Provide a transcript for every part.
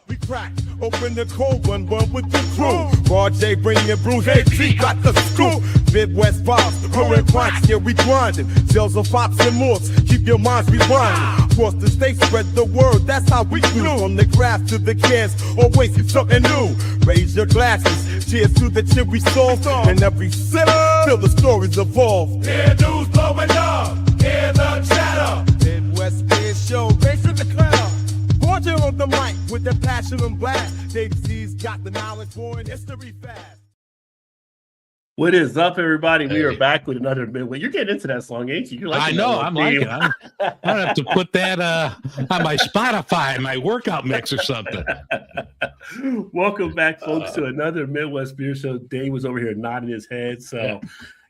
We crack open the cold one with the crew. Rod J bringing brews, AP got the scoop. Midwest vibes, growing pints, yeah we grinding. Sales of fops and morphs, keep your minds rewinding. Across the state, spread the word, that's how we do. From the grass to the cans, always something new. Raise your glasses, cheers to the cherry sauce. And every sip, till the stories evolve. Hear news blowing up, hear the chatter. Midwest Beer Show, race in the crowd. Border on the mic with the passion and blast. Dave-C's got the knowledge for an history fast. What is up, everybody? We are back with another midway. You're getting into that song, ain't you? I know. I'm liking it. I have to put that on my Spotify, my workout mix or something. Welcome back, folks, to another Midwest Beer Show. Dave was over here nodding his head. So,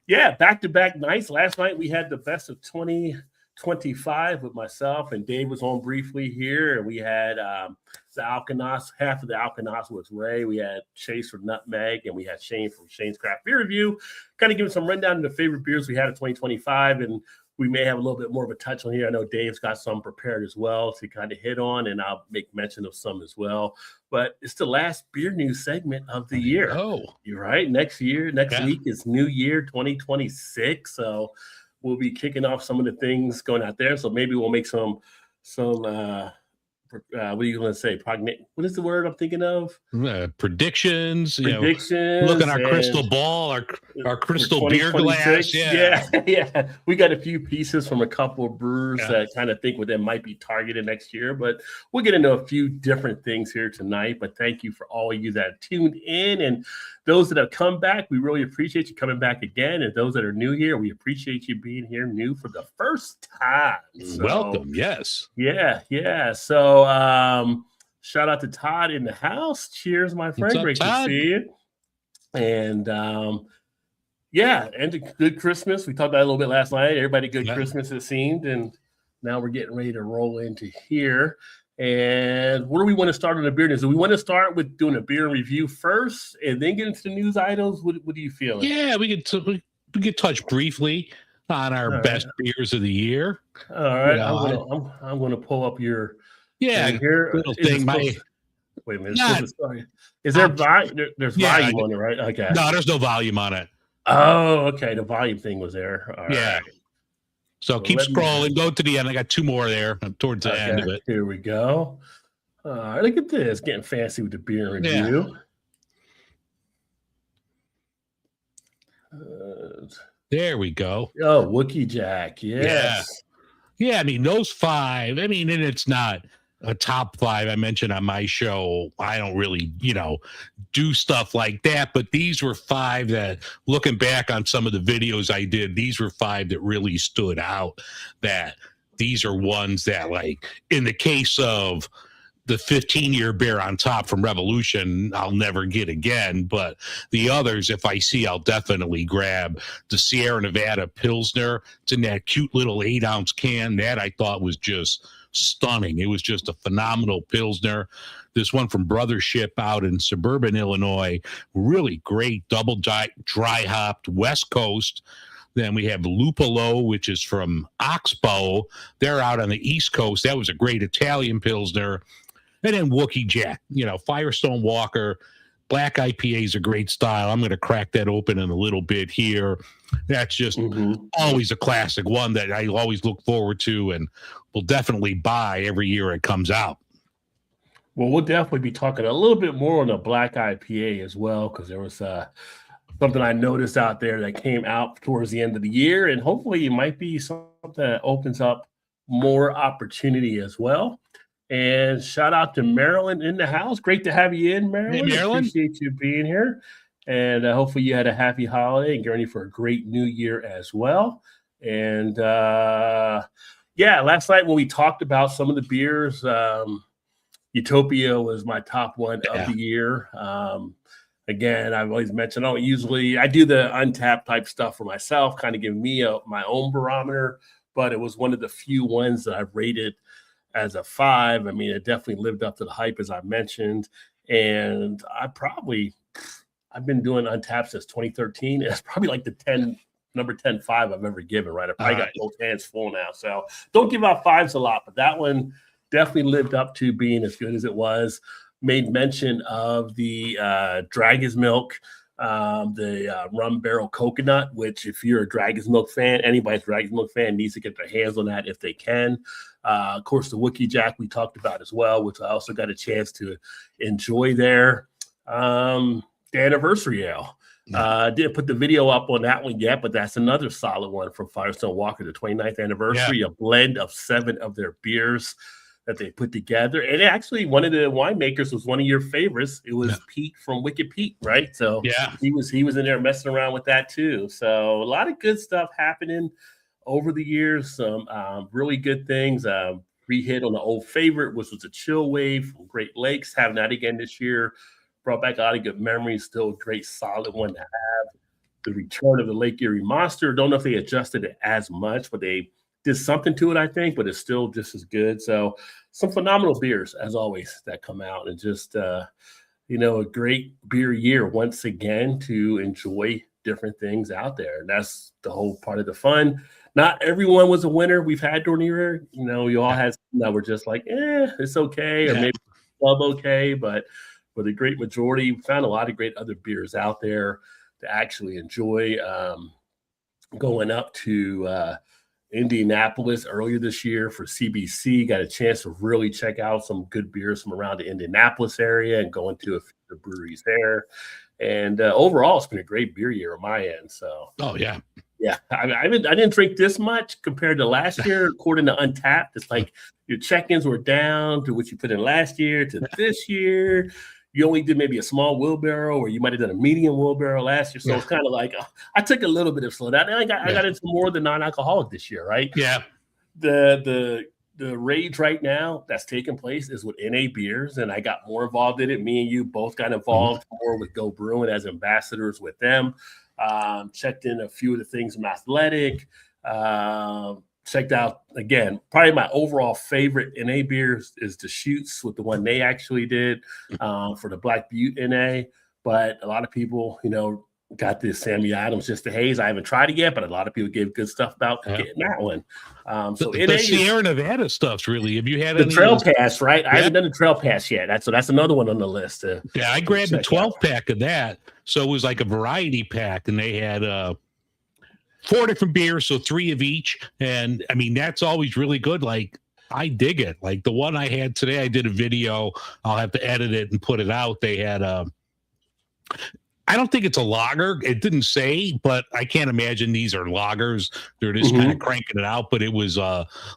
yeah, back-to-back nights. Last night we had the best of 2025 with myself, and Dave was on briefly here, and we had the Alkanos. Half of the Alkanos was Ray. We had Chase from Nutmeg, and we had Shane from Shane's Craft Beer Review. Kind of giving some rundown of the favorite beers we had in 2025, and we may have a little bit more of a touch on here. I know Dave's got some prepared as well to kind of hit on, and I'll make mention of some as well. But it's the last beer news segment of the year. Oh, you're right. Next week is New Year 2026. So we'll be kicking off some of the things going out there. So maybe we'll make some what are you going to say? What is the word I'm thinking of? Predictions. Predictions. Look at our crystal ball, our crystal beer glass. Yeah. We got a few pieces from a couple of brewers that kind of think what they might be targeted next year. But we'll get into a few different things here tonight. But thank you for all of you that tuned in. And those that have come back, we really appreciate you coming back again. And those that are new here, we appreciate you being here new for the first time. So, welcome. Yes. Yeah. So shout out to Todd in the house. Cheers, my friend. Great to see you. And and a good Christmas. We talked about it a little bit last night. Everybody good Christmas, it seemed. And now we're getting ready to roll into here. And where do we want to start on the beer news? Do we want to start with doing a beer review first and then get into the news items? What do you feel? Yeah, we could touch briefly on our best beers of the year. All right. I'm going to pull up your here. Little thing. Wait a minute. Sorry. Is there volume? There's volume on it, right? Okay. No, there's no volume on it. Oh, okay. The volume thing was there. All right. So keep scrolling. Go to the end. I got two more there towards the end of it. Here we go. All right, look at this. Getting fancy with the beer review. There we go. Oh, Wookie Jack. Yes. Yeah. I mean, those five. I mean, and it's not a top five I mentioned on my show. I don't really, do stuff like that. But these were five that, looking back on some of the videos I did, these were five that really stood out. That these are ones that, like, in the case of the 15-year beer on top from Revolution, I'll never get again. But the others, if I see, I'll definitely grab. The Sierra Nevada Pilsner. It's in that cute little 8-ounce can. That I thought was just stunning. It was just a phenomenal Pilsner. This one from Brothership out in suburban Illinois, really great double dry hopped West Coast. Then we have Lupolo, which is from Oxbow. They're out on the East Coast. That was a great Italian Pilsner. And then Wookie Jack, Firestone Walker. Black IPA is a great style. I'm going to crack that open in a little bit here. That's just always a classic one that I always look forward to and will definitely buy every year it comes out. Well, we'll definitely be talking a little bit more on the Black IPA as well, because there was something I noticed out there that came out towards the end of the year, and hopefully it might be something that opens up more opportunity as well. And shout out to Marilyn in the house. Great to have you in, Marilyn. Hey, Marilyn. Appreciate you being here. And hopefully you had a happy holiday and get ready for a great new year as well. And last night when we talked about some of the beers, Utopia was my top one of the year. Again, I've always mentioned, I do the Untapped type stuff for myself, kind of give me my own barometer, but it was one of the few ones that I've rated as a 5. I mean, it definitely lived up to the hype, as I mentioned. And I've been doing Untapped since 2013. It's probably like the number 10-5 I've ever given, right? I probably got both hands full now. So don't give out 5s a lot, but that one definitely lived up to being as good as it was. Made mention of the Dragon's Milk, the rum barrel coconut, which if you're a Dragon's Milk fan, anybody's Dragon's Milk fan needs to get their hands on that if they can. Of course, the Wookiee Jack we talked about as well, which I also got a chance to enjoy there. The Anniversary Ale. Didn't put the video up on that one yet, but that's another solid one from Firestone Walker, the 29th anniversary, a blend of 7 of their beers that they put together. And actually, one of the winemakers was one of your favorites. It was Pete from Wicked Pete, right? So he was in there messing around with that too. So a lot of good stuff happening over the years. Some really good things. Re-hit on the old favorite, which was a Chill Wave from Great Lakes. Having that again this year. Brought back a lot of good memories. Still a great, solid one to have. The return of the Lake Erie Monster. Don't know if they adjusted it as much, but they did something to it, I think, but it's still just as good. So some phenomenal beers, as always, that come out. And just, a great beer year once again to enjoy different things out there. And that's the whole part of the fun. Not everyone was a winner we've had during the year. You all had some that were just like, it's okay, or maybe club okay. But for the great majority, we found a lot of great other beers out there to actually enjoy. Going up to Indianapolis earlier this year for CBC, got a chance to really check out some good beers from around the Indianapolis area and going to a few of the breweries there. And overall, it's been a great beer year on my end. So, yeah, I didn't drink this much compared to last year. According to Untapped, it's like your check-ins were down to what you put in last year to this year. You only did maybe a small wheelbarrow, or you might have done a medium wheelbarrow last year. So it's kind of like I took a little bit of slow down. And I got into more of the non-alcoholic this year, right? Yeah. The rage right now that's taking place is with NA Beers, and I got more involved in it. Me and you both got involved more with Go Brewing as ambassadors with them. Checked in a few of the things from Athletic. Checked out, again, probably my overall favorite NA beers is the Shoots with the one they actually did for the Black Butte NA. But a lot of people, got this Sammy Adams, Just a Haze. I haven't tried it yet, but a lot of people gave good stuff about getting that one. So the Sierra Nevada stuff's really, have you had the Trail Pass, right? I haven't done the Trail Pass yet. That's another one on the list. I grabbed a 12-pack of that. So it was like a variety pack, and they had 4 different beers, so 3 of each. And I mean, that's always really good. Like, I dig it. Like the one I had today, I did a video. I'll have to edit it and put it out. They had I don't think it's a lager. It didn't say, but I can't imagine these are lagers. They're just kind of cranking it out. But it was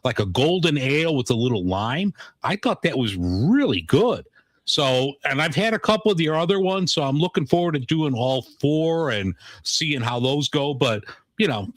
like a golden ale with a little lime. I thought that was really good. So, and I've had a couple of the other ones, so I'm looking forward to doing all 4 and seeing how those go. But,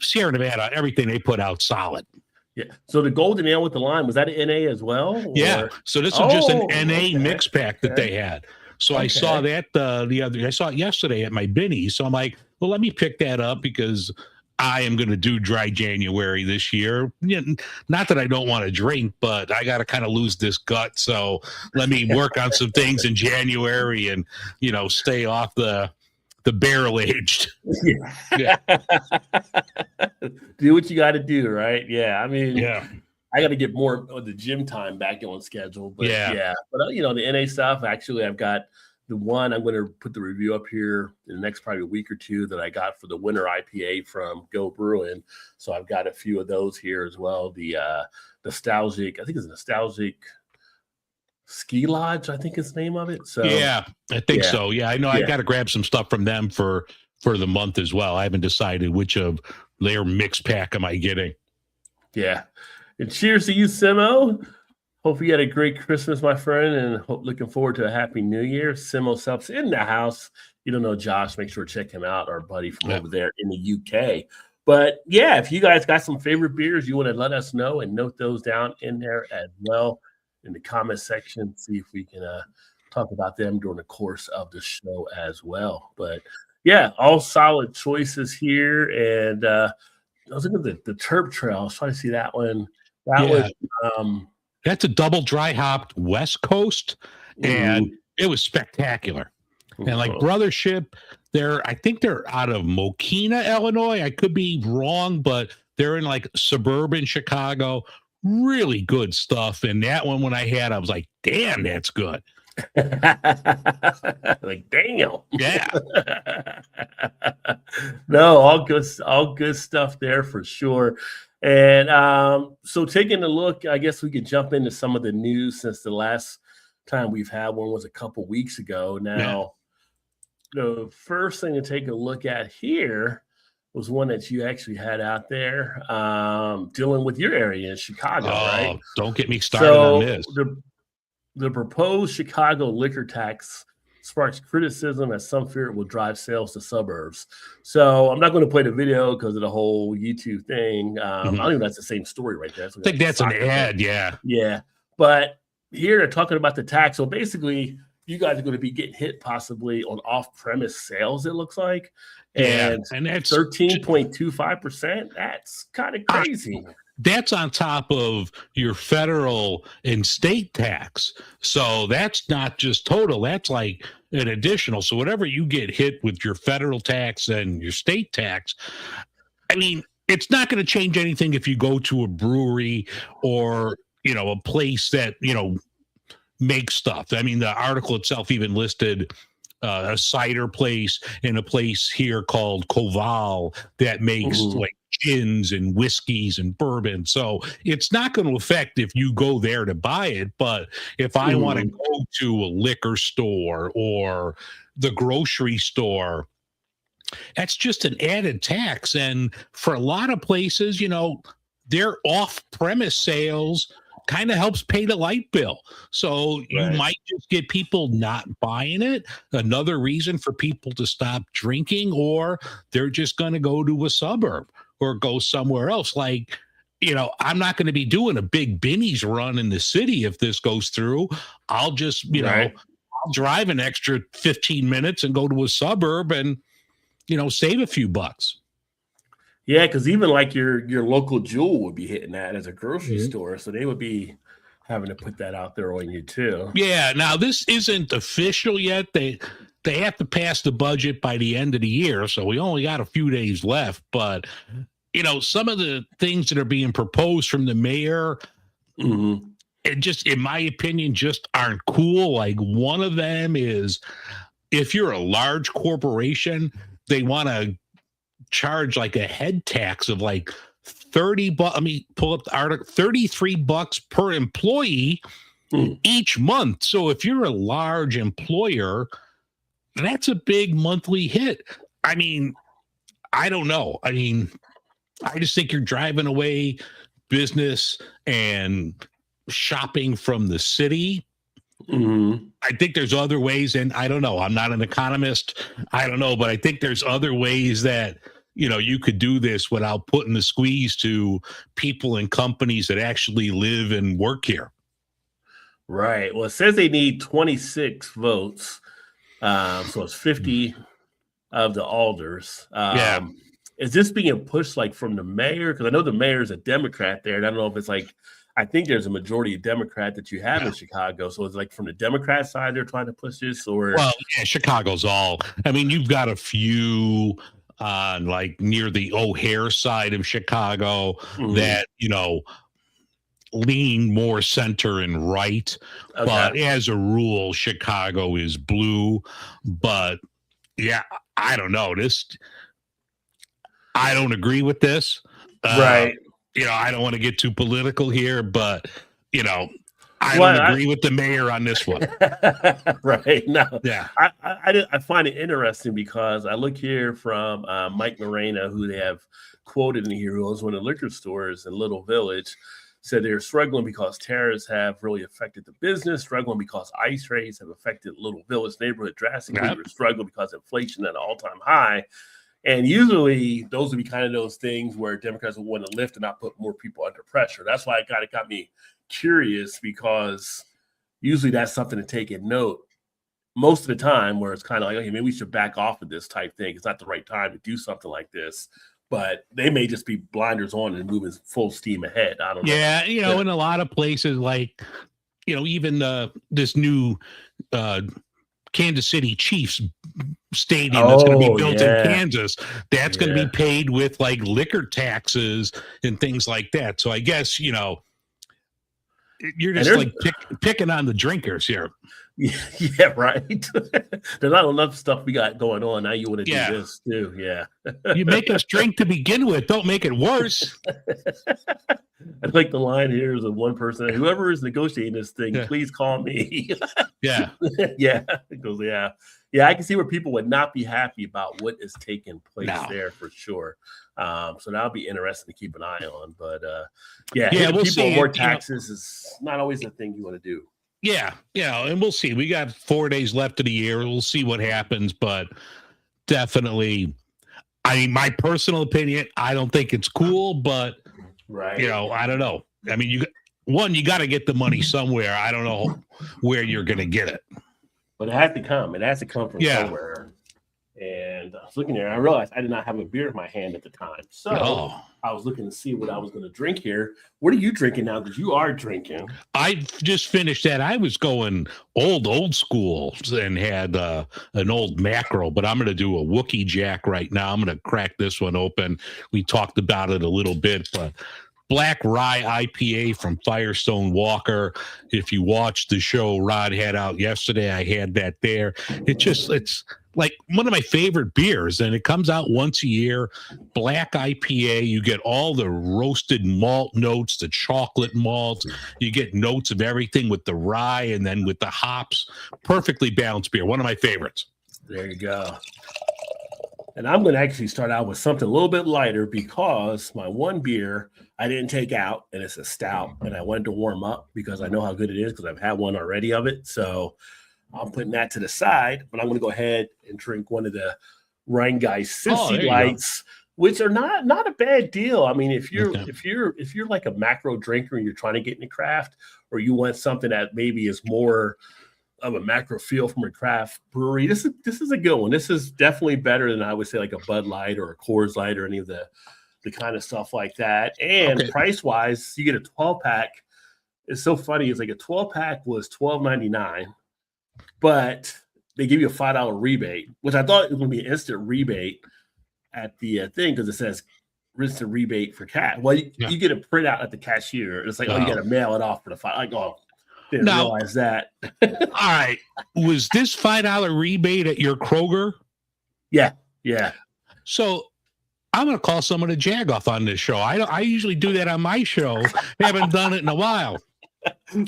Sierra Nevada, everything they put out, solid. Yeah. So the golden ale with the lime, was that an NA as well? Or? Yeah. So this was just an NA mix pack that they had. So I saw that I saw it yesterday at my Binny. So I'm like, well, let me pick that up because I am going to do dry January this year. Not that I don't want to drink, but I got to kind of lose this gut. So let me work on some things in January and, stay off the barrel aged. Yeah. Do what you got to do, right? Yeah. I mean, I got to get more of the gym time back on schedule. But But, the NA stuff, actually, I've got the one I'm going to put the review up here in the next probably week or two that I got for the winter IPA from Go Brewing. So I've got a few of those here as well. The nostalgic, I think it's Nostalgic Ski Lodge, I think is the name of it. So yeah, I think so. Yeah, I know. I got to grab some stuff from them for the month as well. I haven't decided which of their mix pack am I getting. Yeah. And cheers to you, Simo. Hope you had a great Christmas, my friend, and looking forward to a happy New Year. Simo Subs in the house. You don't know Josh, make sure to check him out, our buddy from over there in the UK. But yeah, if you guys got some favorite beers, you want to let us know and note those down in there as well in the comment section. See if we can talk about them during the course of the show as well. But yeah, all solid choices here. And I was looking at the Terp Trail. I was trying to see that one. That was that's a double dry hopped West Coast, and it was spectacular. And like Brothership, I think they're out of Mokina, Illinois. I could be wrong, but they're in like suburban Chicago. really good stuff. And that one, when I had, I was like, damn, that's good. Like, damn. Yeah. No, all good stuff there for sure. And so taking a look, I guess we could jump into some of the news since the last time we've had one was a couple weeks ago. Now, the first thing to take a look at here was one that you actually had out there dealing with your area in Chicago, right? Don't get me started on this. The proposed Chicago liquor tax sparks criticism as some fear it will drive sales to suburbs. So I'm not going to play the video because of the whole YouTube thing. I don't even know that's the same story right there. I think that's an ad, yeah. Yeah. But here they're talking about the tax. So basically, you guys are going to be getting hit possibly on off-premise sales, it looks like. And that's 13.25%. That's kind of crazy. That's on top of your federal and state tax. So that's not just total. That's like an additional. So whatever you get hit with your federal tax and your state tax, I mean, it's not going to change anything if you go to a brewery or, a place that, makes stuff. I mean, the article itself even listed a cider place and a place here called Koval that makes like gins and whiskeys and bourbon. So it's not going to affect if you go there to buy it. But if I want to go to a liquor store or the grocery store, that's just an added tax. And for a lot of places, their off-premise sales kind of helps pay the light bill. So you might just get people not buying it. Another reason for people to stop drinking, or they're just going to go to a suburb or go somewhere else. Like, I'm not going to be doing a big Binny's run in the city if this goes through. I'll just, I'll drive an extra 15 minutes and go to a suburb and, save a few bucks. Yeah, because even like your local Jewel would be hitting that as a grocery store. So they would be having to put that out there on you too. Yeah. Now, this isn't official yet. They have to pass the budget by the end of the year. So we only got a few days left. But, some of the things that are being proposed from the mayor, it just, in my opinion, just aren't cool. Like one of them is if you're a large corporation, they want to charge like a head tax of like $30. Let me pull up the article. $33 per employee each month. So if you're a large employer, that's a big monthly hit. I mean, I don't know. I mean, I just think you're driving away business and shopping from the city. I think there's other ways, and I don't know. I'm not an economist. I don't know, but I think there's other ways that you could do this without putting the squeeze to people and companies that actually live and work here. Right. Well, it says they need 26 votes. So it's 50 of the alders. Is this being pushed like from the mayor? Because I know the mayor is a Democrat there. And I don't know if it's like, I think there's a majority of Democrat that you have in Chicago. So it's like from the Democrat side, they're trying to push this, or. Well, yeah, Chicago's all, I mean, you've got a few on like near the O'Hare side of Chicago that, lean more center and right. Okay. But as a rule, Chicago is blue. But yeah, I don't know. I don't agree with this. Right. I don't want to get too political here, but, I don't agree with the mayor on this one. Right. No. Yeah. I find it interesting because I look here from Mike Morena, who they have quoted in here, who owns one of the liquor stores in Little Village, said they're struggling because tariffs have really affected the business, struggling because ICE raids have affected Little Village neighborhood drastically. We're struggling because inflation at an all-time high. And usually those would be kind of those things where Democrats would want to lift and not put more people under pressure. That's why it kind of got me curious, because usually that's something to take in note most of the time, where it's kind of like, okay, maybe we should back off of this type thing. It's not the right time to do something like this. But they may just be blinders on and moving full steam ahead. I don't know. Yeah, in a lot of places, like, even this new Kansas City Chiefs stadium that's going to be built in Kansas, that's going to be paid with like liquor taxes and things like that. So I guess, You're just like picking on the drinkers here. Yeah, right. There's not enough stuff we got going on. Now you want to do this too. Yeah. You make us drink to begin with. Don't make it worse. I think the line here is of one person, whoever is negotiating this thing, please call me. Yeah. Yeah. It goes, yeah. Yeah, I can see where people would not be happy about what is taking place there for sure. So that'll be interesting to keep an eye on. But we'll see. More taxes is not always the thing you want to do. Yeah, and we'll see. We got 4 days left of the year. We'll see what happens, but definitely, I mean, my personal opinion, I don't think it's cool, but I don't know. I mean, you got to get the money somewhere. I don't know where you're going to get it. But it has to come. It has to come from somewhere. And I was looking there, and I realized I did not have a beer in my hand at the time. So I was looking to see what I was going to drink here. What are you drinking now? Because you are drinking. I just finished that. I was going old school and had an old macro, but I'm going to do a Wookiee Jack right now. I'm going to crack this one open. We talked about it a little bit, but Black Rye IPA from Firestone Walker. If you watched the show Rod had out yesterday, I had that there. It's like one of my favorite beers, and it comes out once a year. Black IPA, you get all the roasted malt notes, the chocolate malt. You get notes of everything with the rye and then with the hops. Perfectly balanced beer. One of my favorites. There you go. And I'm going to actually start out with something a little bit lighter because my one beer I didn't take out, and it's a stout, and I wanted to warm up because I know how good it is because I've had one already of it. So I'm putting that to the side, but I'm going to go ahead and drink one of the Rheingeist Cincy Lights, which are not a bad deal. I mean, if you're like a macro drinker and you're trying to get into craft, or you want something that maybe is more of a macro feel from a craft brewery, this is a good one. This is definitely better than I would say like a Bud Light or a Coors Light or any of the kind of stuff like that. And price wise, you get a 12-pack. It's so funny. It's like a 12-pack was $12.99. But they give you a $5 rebate, which I thought it was going to be an instant rebate at the thing because it says instant rebate for cash. Well, you get a printout at the cashier. It's like, you got to mail it off for the $5. Like, didn't realize that. All right. Was this $5 rebate at your Kroger? Yeah. So I'm going to call someone a jagoff on this show. I usually do that on my show. Haven't done it in a while.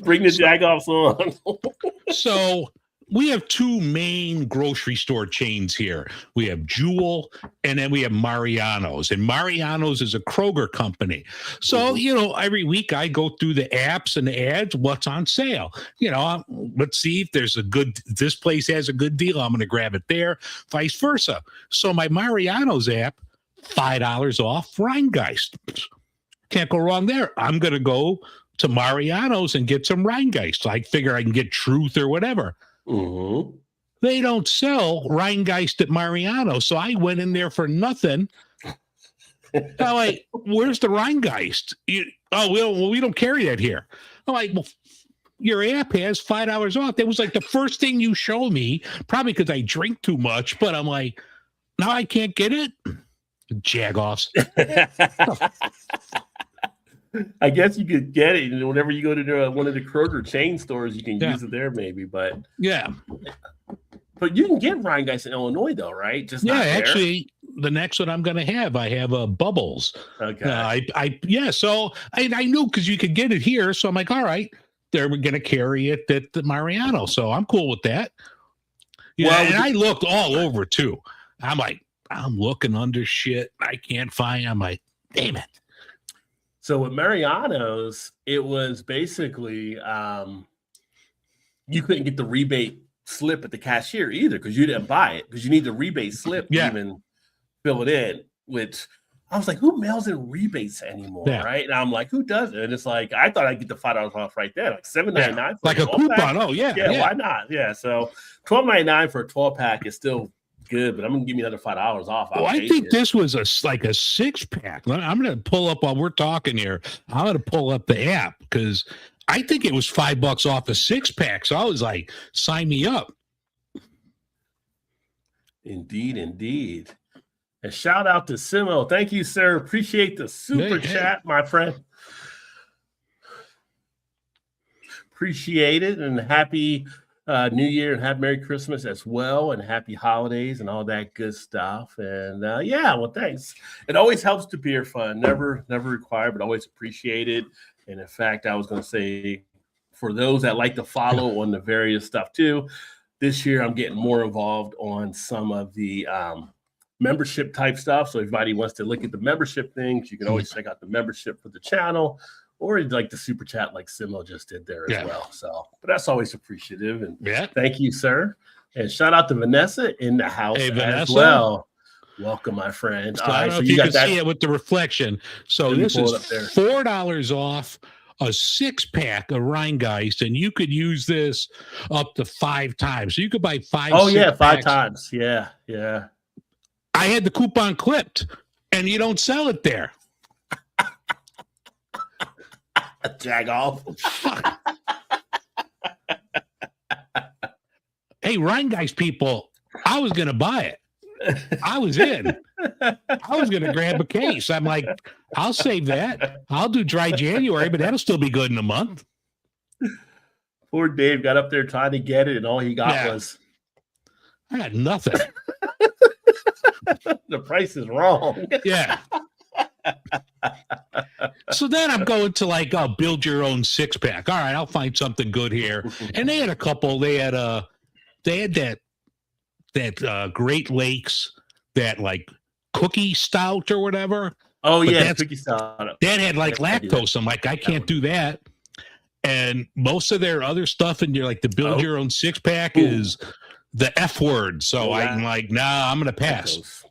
Bring the jagoffs on. So we have two main grocery store chains here. We have Jewel, and then we have Mariano's. And Mariano's is a Kroger company. So, every week I go through the apps and the ads, what's on sale. Let's see if there's this place has a good deal. I'm going to grab it there, vice versa. So my Mariano's app, $5 off Rheingeist. Can't go wrong there. I'm going to go to Mariano's and get some Rheingeist. I figure I can get Truth or whatever. Mm-hmm. They don't sell Rheingeist at Mariano, so I went in there for nothing. I'm like, where's the Rheingeist? We don't carry that here. I'm like, well, your app has $5 off. That was like the first thing you showed me, probably because I drink too much, but I'm like, now I can't get it? Jagoffs. I guess you could get it, and whenever you go to one of the Kroger chain stores, you can use it there, maybe. But but you can get Rheingeist in Illinois, though, right? Just not there. Actually, the next one I'm going to have, I have Bubbles. Okay. So I knew because you could get it here, so I'm like, all right, they're going to carry it at the Mariano, so I'm cool with that. And I looked all over too. I'm like, I'm looking under shit. I can't find. I'm like, damn it. So with Mariano's, it was basically you couldn't get the rebate slip at the cashier either because you didn't buy it because you need the rebate slip to even fill it in. Which I was like, who mails in rebates anymore, right? And I'm like, who does it? And it's like, I thought I'd get the $5 off right there, like $7.99 like a coupon. Oh yeah, why not? Yeah, so $12.99 for a 12-pack is still good, but I'm gonna give me another $5 off. I think this was a 6-pack. I'm gonna pull up while we're talking here. I'm gonna pull up the app because I think it was $5 off a 6-pack. So I was like, sign me up. Indeed. And shout out to Simo. Thank you, sir. Appreciate the super chat, my friend. Appreciate it, and happy New Year, and have Merry Christmas as well, and happy holidays and all that good stuff. And well, thanks. It always helps to beer fun. Never required, but always appreciated. And in fact, I was going to say, for those that like to follow on the various stuff too, this year I'm getting more involved on some of the membership type stuff. So if everybody wants to look at the membership things, you can always check out the membership for the channel, or like the super chat like Simo just did there as well. So, but that's always appreciative. And thank you, sir. And shout out to Vanessa in the house as well. Welcome, my friend. So I don't know if you can see it with the reflection. So this is $4 off a 6-pack of Rheingeist, and you could use this up to 5 times. So you could buy 5. Oh, yeah, 5 times. Yeah. I had the coupon clipped, and you don't sell it there. Jag off. Hey, Rheingeist people, I was going to buy it. I was in. I was going to grab a case. I'm like, I'll save that. I'll do dry January, but that'll still be good in a month. Poor Dave got up there trying to get it, and all he got was... I got nothing. The price is wrong. Yeah. So then I'm going to like build your own 6-pack. All right, I'll find something good here. And they had a couple. They had that Great Lakes, that like cookie stout or whatever. Oh, but yeah, cookie stout. That had like lactose. I'm like, I can't do that. And most of their other stuff in your like the build your own 6-pack is the F word. So I'm like, nah, I'm gonna pass. Lactose.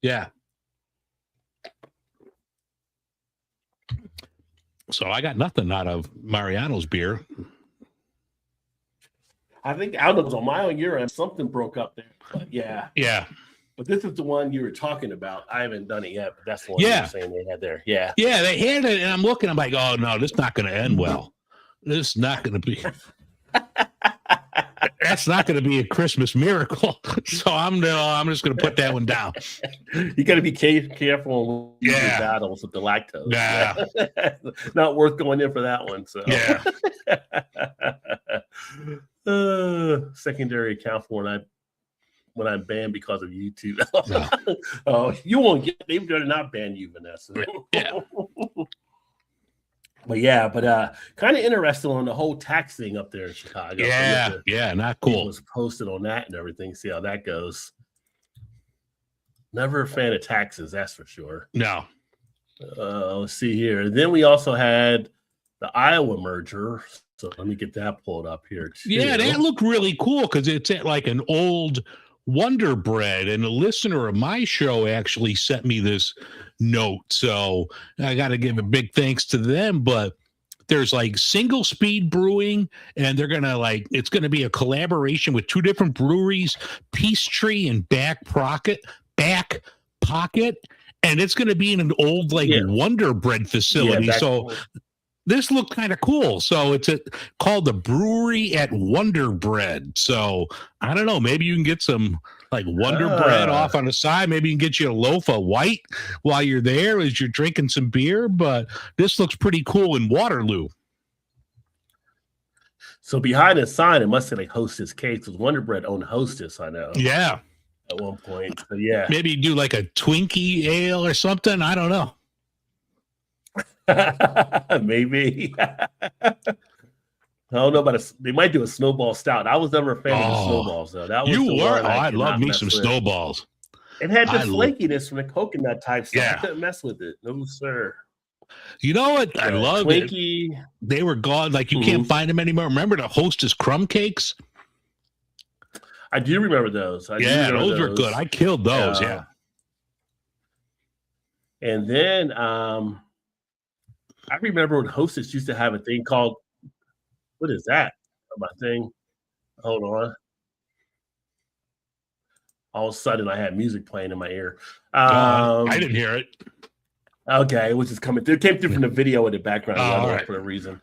Yeah. So I got nothing out of Mariano's beer. I think I was on my own year and something broke up there. But yeah. But this is the one you were talking about. I haven't done it yet, but that's the one you were saying they had there. Yeah. Yeah, they had it, and I'm looking, I'm like, oh no, this is not going to end well. This is not going to be. That's not going to be a Christmas miracle. So I'm just going to put that one down. You got to be careful with battles with the lactose. Yeah. Not worth going in for that one. So secondary account for when I'm banned because of YouTube. Oh, you won't get. They've got to not ban you, Vanessa. Yeah. But kind of interesting on the whole tax thing up there in Chicago. Yeah, not cool. Was posted on that and everything. See how that goes. Never a fan of taxes, that's for sure. No. Let's see here. Then we also had the Iowa merger. So let me get that pulled up here too. Yeah, that looked really cool because it's at like an old Wonder Bread, and a listener of my show actually sent me this note, so I got to give a big thanks to them. But there's like Single Speed Brewing, and they're gonna it's gonna be a collaboration with 2 different breweries, Peachtree and Back Pocket, and it's gonna be in an old Wonder Bread facility. This looked kind of cool. So it's called the Brewery at Wonder Bread. So I don't know. Maybe you can get some Wonder Bread off on the side. Maybe you can get you a loaf of white while you're there as you're drinking some beer. But this looks pretty cool in Waterloo. So behind the sign, it must say Hostess Cakes, because Wonder Bread owned Hostess, I know. Yeah. At one point. So yeah. Maybe you do like a Twinkie ale or something. I don't know. Maybe. I don't know about they might do a snowball stout. I was never a fan of the snowballs though. That was I love me some snowballs. It had the flakiness from the coconut type stuff. I couldn't mess with it. No, sir. You know what? I love Twinkie. It. They were gone. You can't find them anymore. Remember the Hostess crumb cakes? I do remember those. Those were good. I killed those. Yeah. And then I remember when Hostess used to have a thing called, what is that? My thing. Hold on. All of a sudden, I had music playing in my ear. I didn't hear it. Okay, it was just coming through. It came through from the video in the background for a reason.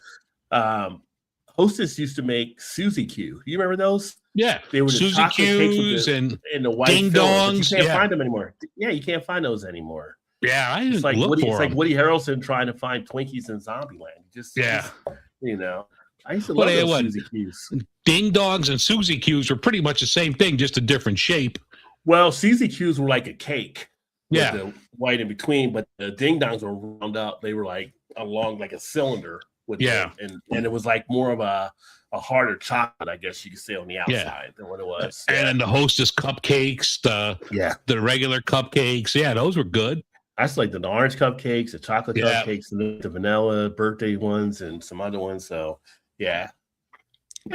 Hostess used to make Suzy Q. You remember those? Yeah, they were the Suzy Q's and the white ding dongs. You can't find them anymore. Yeah, you can't find those anymore. Yeah, I didn't look for It's them. like Woody Harrelson trying to find Twinkies in Zombieland. Just you know. I used to Well, love they those what? Suzy Q's. Ding dongs and Suzy Q's were pretty much the same thing, just a different shape. Well, Suzy Q's were like a cake with Yeah. the white in between, but the ding dongs were round up. They were like along like a cylinder with and it was like more of a harder chocolate, I guess you could say, on the outside than what it was. And then the Hostess cupcakes, the regular cupcakes. Yeah, those were good. I just like the orange cupcakes, the chocolate cupcakes, and the vanilla birthday ones, and some other ones. So, yeah.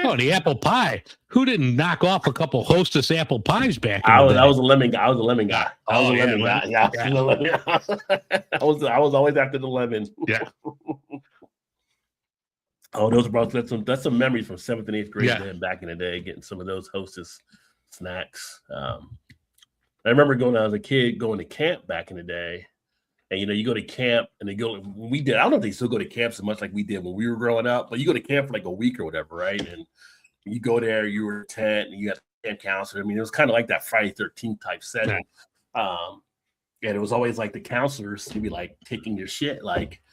Oh, the apple pie. Who didn't knock off a couple Hostess apple pies back in I the day? was a lemon guy. I was a lemon guy. I was Oh, a yeah, lemon guy. Yeah, I was always after the lemon. Yeah. Oh, those brought that's some memories from 7th and 8th grade then back in the day, getting some of those Hostess snacks. I remember when I was a kid going to camp back in the day. And you go to camp and I don't know if they still go to camp so much like we did when we were growing up, but you go to camp for like a week or whatever, right? And you go there, you were a tent and you got a camp counselor. I mean, it was kind of like that Friday 13th type setting. And it was always like the counselors to be like taking your shit, like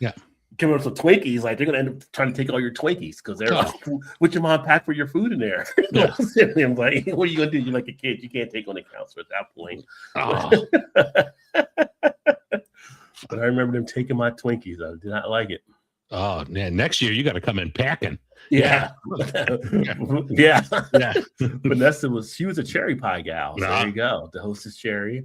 giving us some Twinkies, like they're gonna end up trying to take all your Twinkies because they're like, "What your mom pack for your food in there?" I'm like, "What are you gonna do? You're like a kid. You can't take on the counselor at that point." But I remember them taking my Twinkies. I did not like it. Oh, man. Next year, you got to come in packing. Yeah. Vanessa she was a cherry pie gal. So there you go. The Hostess cherry.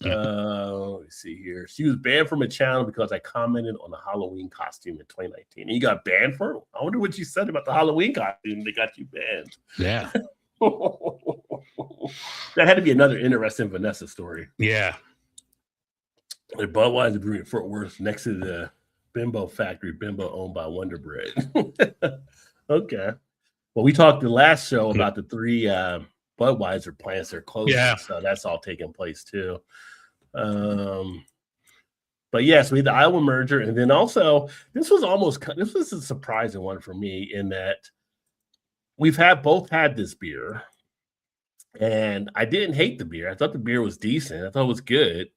Let's see here. She was banned from a channel because I commented on a Halloween costume in 2019. And you got banned for it? I wonder what you said about the Halloween costume. They got you banned. Yeah. That had to be another interesting Vanessa story. Yeah. The Budweiser Brewery in Fort Worth next to the Bimbo factory, Bimbo owned by Wonder Bread. Okay. Well, we talked the last show about the 3 Budweiser plants that are closing. Yeah. So that's all taking place too. But yes, we had the Iowa merger. And then also, this was a surprising one for me in that we've both had this beer. And I didn't hate the beer. I thought the beer was decent. I thought it was good.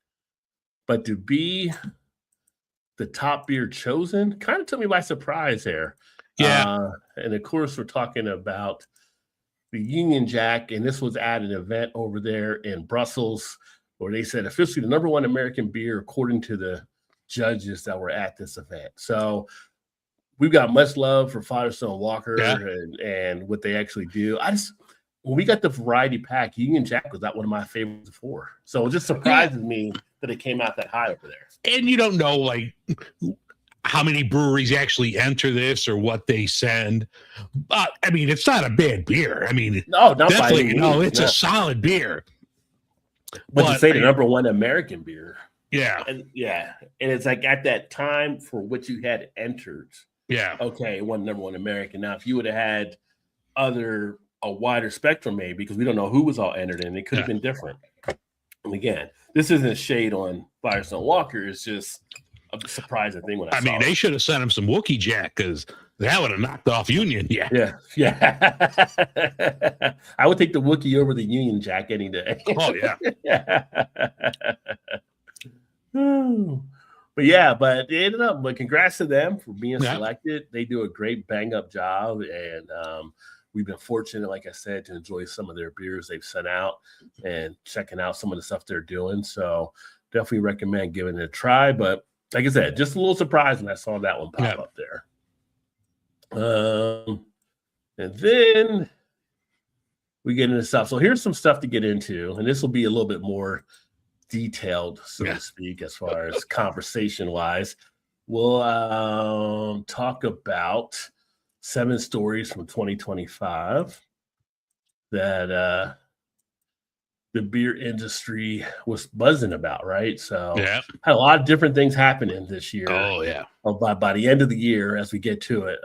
But to be the top beer chosen kind of took me by surprise there. Yeah. And of course, we're talking about the Union Jack, and this was at an event over there in Brussels where they said officially the #1 American beer according to the judges that were at this event. So we've got much love for Firestone Walker and what they actually do. When we got the variety pack, Union Jack was not one of my favorites before. So it just surprises me that it came out that high over there. And you don't know like how many breweries actually enter this or what they send. But I mean, it's not a bad beer. I mean, no, not definitely. No, it's a solid beer. But to say the #1 American beer. Yeah. And it's like at that time for what you had entered. Yeah. Okay, it wasn't #1 American. Now, if you would have had a wider spectrum, maybe, because we don't know who was all entered in, it could have been different. And again, this isn't a shade on Firestone Walker. It's just a surprising thing when I saw mean, they should have sent him some Wookiee Jack because that would have knocked off Union. Yeah. I would take the Wookiee over the Union Jack any day. Oh, yeah. But they ended up, but congrats to them for being selected. They do a great bang up job. And we've been fortunate, like I said, to enjoy some of their beers they've sent out and checking out some of the stuff they're doing. So definitely recommend giving it a try. But like I said, just a little surprised when I saw that one pop up there. And then we get into stuff. So here's some stuff to get into, and this will be a little bit more detailed, so to speak, as far as conversation wise. We'll talk about 7 stories from 2025 that the beer industry was buzzing about, right? So had a lot of different things happening this year. Oh, yeah. By the end of the year, as we get to it.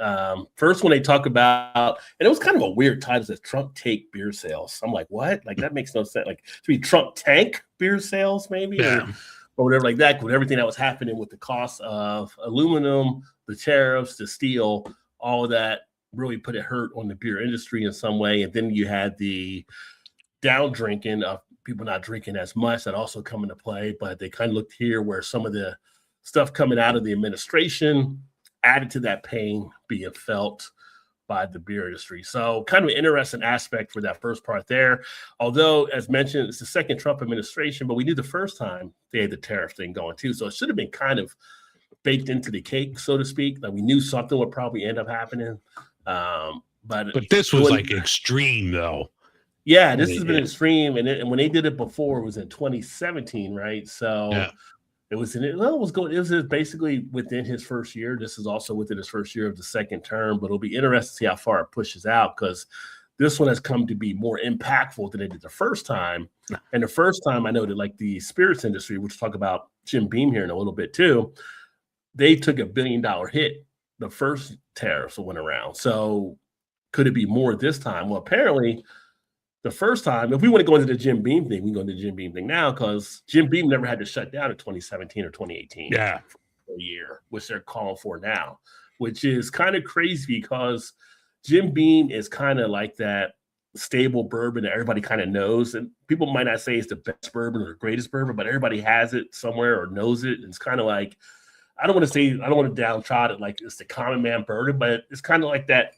First, when they talk about, and it was kind of a weird title, it says Trump take beer sales. I'm like, what? Like, that makes no sense. Like, to be Trump tank beer sales, maybe? Or whatever like that, with everything that was happening with the cost of aluminum, the tariffs, the steel, all of that really put a hurt on the beer industry in some way. And then you had the down drinking of people not drinking as much that also come into play. But they kind of looked here where some of the stuff coming out of the administration added to that pain being felt by the beer industry. So kind of an interesting aspect for that first part there. Although, as mentioned, it's the second Trump administration, but we knew the first time they had the tariff thing going too. So it should have been kind of baked into the cake, so to speak. Like we knew something would probably end up happening. But this was like extreme though. Yeah, this has been extreme. And when they did it before, it was in 2017, right? So it was basically within his first year. This is also within his first year of the second term, but it'll be interesting to see how far it pushes out, because this one has come to be more impactful than it did the first time. And the first time, I know that like the spirits industry, which we'll talk about Jim Beam here in a little bit too, they took $1 billion hit the first tariffs that went around. So could it be more this time? Well, apparently the first time, if we want to go into the Jim Beam thing, we can go into the Jim Beam thing now, because Jim Beam never had to shut down in 2017 or 2018 for a year, which they're calling for now, which is kind of crazy because Jim Beam is kind of like that stable bourbon that everybody kind of knows. And people might not say it's the best bourbon or the greatest bourbon, but everybody has it somewhere or knows it. And it's kind of like, I don't want to downtrod it like it's the common man bourbon, but it's kind of like that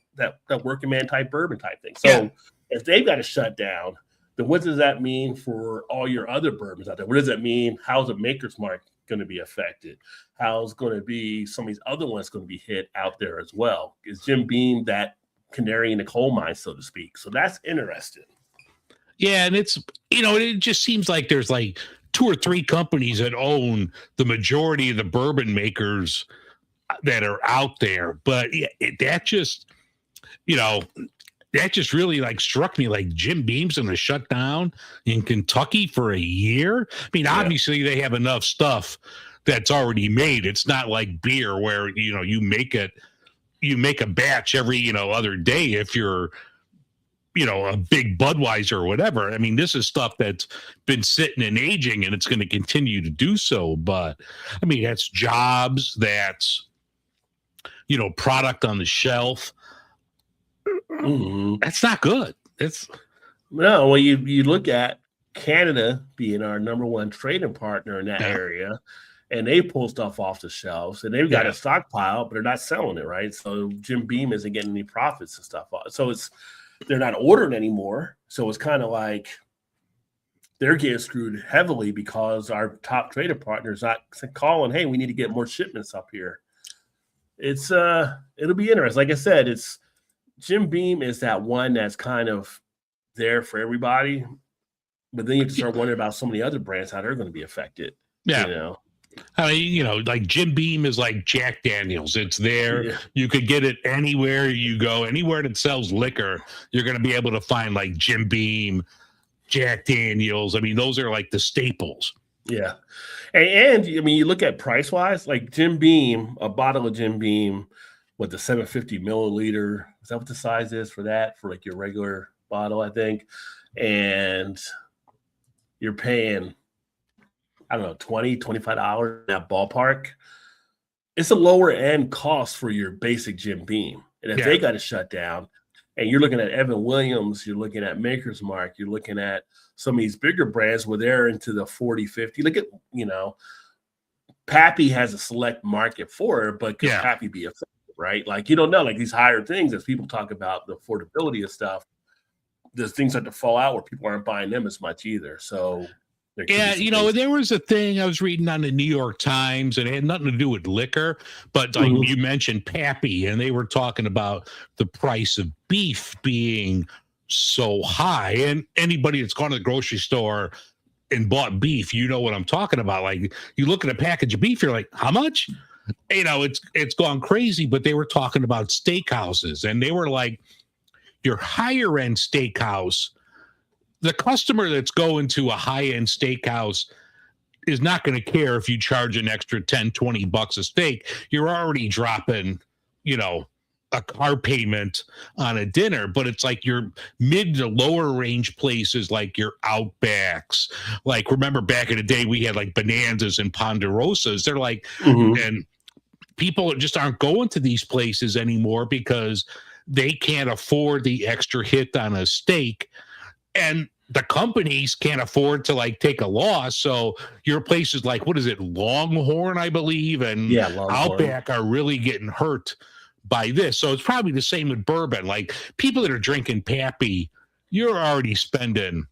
working man type bourbon type thing. So if they've got to shut down, then what does that mean for all your other bourbons out there? What does that mean? How's the maker's mark going to be affected? How's going to be some of these other ones going to be hit out there as well? Is Jim Beam that canary in the coal mine, so to speak? So that's interesting. Yeah, and it's, it just seems like there's like 2 or 3 companies that own the majority of the bourbon makers that are out there. But that just really like struck me, like Jim Beam's going to shut down in Kentucky for a year. I mean, obviously they have enough stuff that's already made. It's not like beer where, you make a batch every, other day if you're, a big Budweiser or whatever. I mean, this is stuff that's been sitting and aging, and it's going to continue to do so. But I mean, that's jobs, that's, product on the shelf. Mm-hmm. That's not good. Well, you look at Canada being our number one trading partner in that area, and they pull stuff off the shelves, and they've got a stockpile, but they're not selling it, right? So Jim Beam isn't getting any profits and stuff. So they're not ordering anymore. So it's kind of like they're getting screwed heavily because our top trader partner is not calling, hey, we need to get more shipments up here. It'll be interesting. Like I said, Jim Beam is that one that's kind of there for everybody, but then you have to start wondering about some of the other brands, how they're going to be affected. Yeah. I mean, like Jim Beam is like Jack Daniels. It's there. Yeah. You could get it anywhere you go. Anywhere that sells liquor, you're going to be able to find like Jim Beam, Jack Daniels. I mean, those are like the staples. Yeah. And I mean, you look at price-wise, like Jim Beam, a bottle of Jim Beam with the 750 milliliter, is that what the size is for that? For like your regular bottle, I think. And you're paying, I don't know, $20, $25 in that ballpark. It's a lower end cost for your basic Jim Beam. And if they got to shut down, and you're looking at Evan Williams, you're looking at Maker's Mark, you're looking at some of these bigger brands where they're into the 40, 50. Look at, Pappy has a select market for it, but could Pappy be effective, right? Like, you don't know, like these higher things, as people talk about the affordability of stuff, there's things that to fall out where people aren't buying them as much either. So there was a thing I was reading on the New York Times, and it had nothing to do with liquor, but like you mentioned Pappy, and they were talking about the price of beef being so high. And anybody that's gone to the grocery store and bought beef, you know what I'm talking about. Like, you look at a package of beef, you're like, how much? It's gone crazy. But they were talking about steakhouses, and they were like, your higher end steakhouse, the customer that's going to a high-end steakhouse is not going to care if you charge an extra $10-$20 a steak. You're already dropping, a car payment on a dinner. But it's like your mid to lower range places, like your Outbacks. Like, remember back in the day, we had like Bonanzas and Ponderosas. They're like, and people just aren't going to these places anymore because they can't afford the extra hit on a steak. And the companies can't afford to like take a loss. So your places like, what is it, Longhorn, I believe, and Outback are really getting hurt by this. So it's probably the same with bourbon. Like people that are drinking Pappy, you're already spending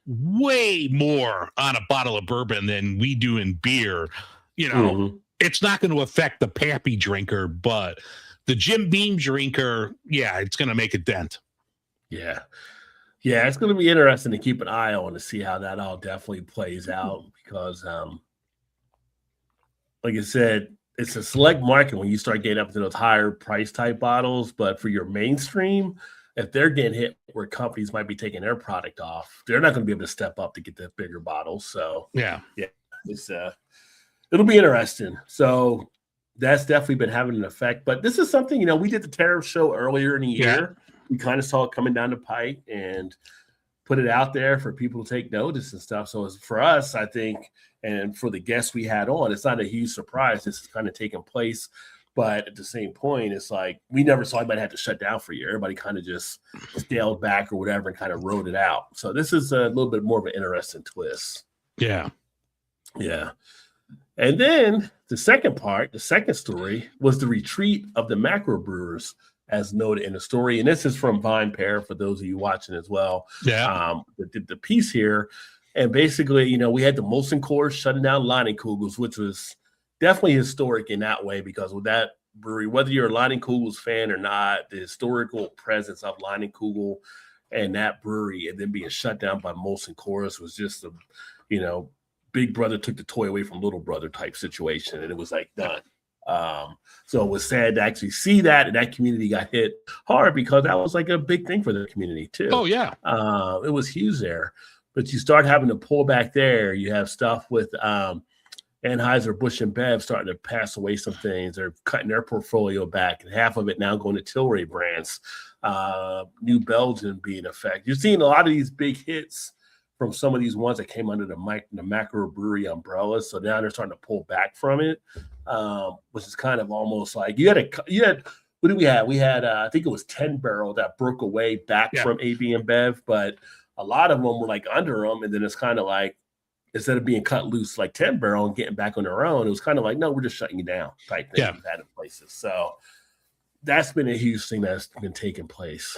way more on a bottle of bourbon than we do in beer. You know, it's not going to affect the Pappy drinker, but the Jim Beam drinker, yeah, it's going to make a dent. Yeah. Yeah, it's going to be interesting to keep an eye on to see how that all definitely plays out because, like I said, it's a select market when you start getting up to those higher price type bottles. But for your mainstream, if they're getting hit where companies might be taking their product off, they're not going to be able to step up to get the bigger bottles. So, yeah, it's it'll be interesting. So that's definitely been having an effect. But this is something, you know, we did the tariff show earlier in the year. We kind of saw it coming down the pipe and put it out there for people to take notice and stuff. So it's for us, I think, and for the guests we had on, it's not a huge surprise. This is kind of taking place. But at the same point, it's like we never saw anybody have to shut down for a year. Everybody kind of just scaled back or whatever and kind of rode it out. So this is a little bit more of an interesting twist. Yeah. Yeah. And then the second part, the second story, was the retreat of the macro brewers, as noted in the story. And this is from Vine Pair for those of you watching as well. Yeah. The piece here. And basically, you know, we had the Molson Coors shutting down Leinenkugels, which was definitely historic in that way, because with that brewery, whether you're a Leinenkugels fan or not, the historical presence of Leinenkugel and that brewery and then being shut down by Molson Coors was just a, you know, big brother took the toy away from little brother type situation. And it was like done. So it was sad to actually see that, and that community got hit hard because that was like a big thing for the community too. Oh yeah. It was huge there, but you start having to pull back there. You have stuff with, Anheuser-Busch and Bev starting to pass away some things. They're cutting their portfolio back, and half of it now going to Tilray brands. New Belgium being affected. You're seeing a lot of these big hits from some of these ones that came under the macro brewery umbrella. So now they're starting to pull back from it, which is kind of almost like you had what did we have? We had I think it was 10 Barrel that broke away back from AB and Bev, but a lot of them were like under them, and then it's kind of like, instead of being cut loose like 10 Barrel and getting back on their own, it was kind of like, no, we're just shutting you down type thing we've had in places. So that's been a huge thing that's been taking place.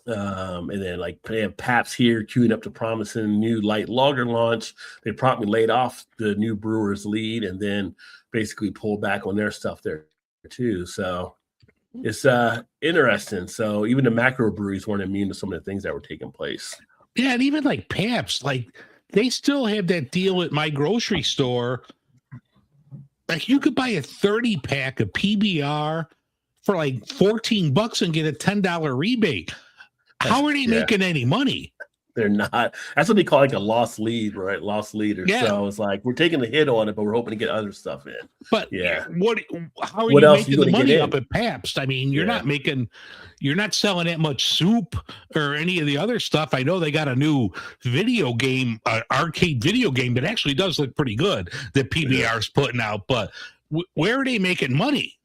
And then like they have Pabst here queuing up to promising new light lager launch. They promptly laid off the new brewers lead and then basically pulled back on their stuff there too. So it's interesting. So even the macro breweries weren't immune to some of the things that were taking place. Yeah, and even like Pabst, like they still have that deal at my grocery store. Like you could buy a 30 pack of PBR for like $14 and get a $10 rebate. How are they making any money? They're not. That's what they call like a lost lead, right? Lost leader. Yeah. So it's like we're taking the hit on it, but we're hoping to get other stuff in. But how are you making the money up at Pabst? I mean, you're not selling that much soup or any of the other stuff. I know they got a new video game, arcade video game that actually does look pretty good that PBR is putting out. But where are they making money?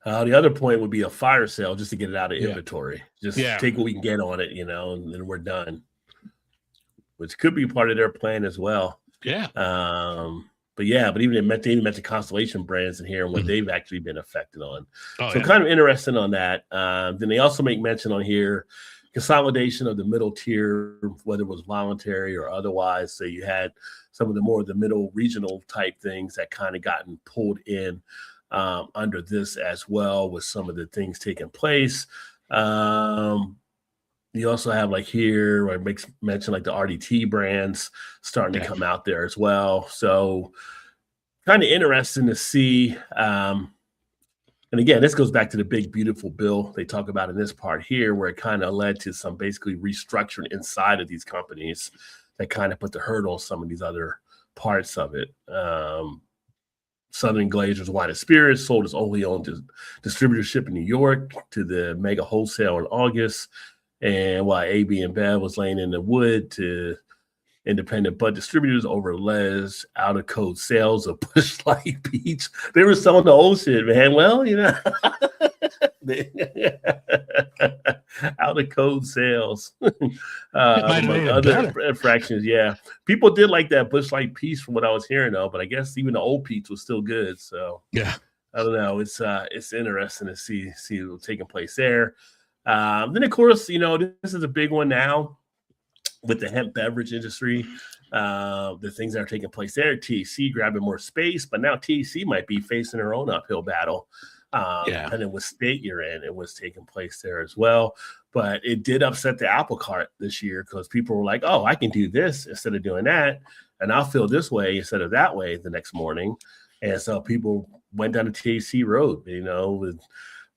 The other point would be a fire sale just to get it out of inventory. Just take what we can get on it, and then we're done. Which could be part of their plan as well. Yeah. But even they mentioned Constellation brands in here and what they've actually been affected on. Kind of interesting on that. Then they also make mention on here, consolidation of the middle tier, whether it was voluntary or otherwise. So you had some of the middle regional type things that kind of gotten pulled in under this as well, with some of the things taking place. You also have like here where it makes mention like the RDT brands starting to come out there as well. So kind of interesting to see. And again, this goes back to the big, beautiful bill they talk about in this part here, where it kind of led to some basically restructuring inside of these companies that kind of put the hurt on some of these other parts of it. Southern Glazer's Wine and Spirits sold its only owned distributorship in New York to the Mega Wholesale in August. And while AB and Bev was laying in the wood to independent bud distributors over Les out of code sales of Busch Light Peach, they were selling the old shit, man. Well, out of code sales. Among other fractions, people did like that Busch Light Peach from what I was hearing though, but I guess even the old Peach was still good. So I don't know. It's interesting to see what's taking place there. Then of course, this is a big one now with the hemp beverage industry. The things that are taking place there, THC grabbing more space, but now THC might be facing their own uphill battle. Depending what state you're in, it was taking place there as well. But it did upset the apple cart this year because people were like, oh, I can do this instead of doing that. And I'll feel this way instead of that way the next morning. And so people went down the THC road, with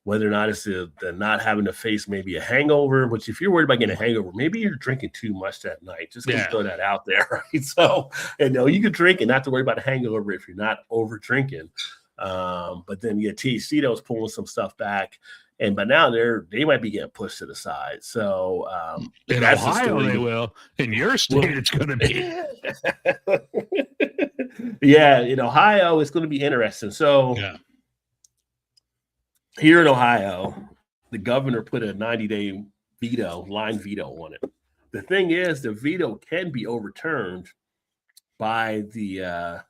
whether or not it's the not having to face maybe a hangover, which if you're worried about getting a hangover, maybe you're drinking too much that night. Just throw that out there, right? So, you can drink and not to worry about a hangover if you're not over drinking. But then THC was pulling some stuff back. But now they might be getting pushed to the side. So in Ohio they will. In your state, it's going to be. In Ohio, it's going to be interesting. So here in Ohio, the governor put a 90-day line veto on it. The thing is, the veto can be overturned by the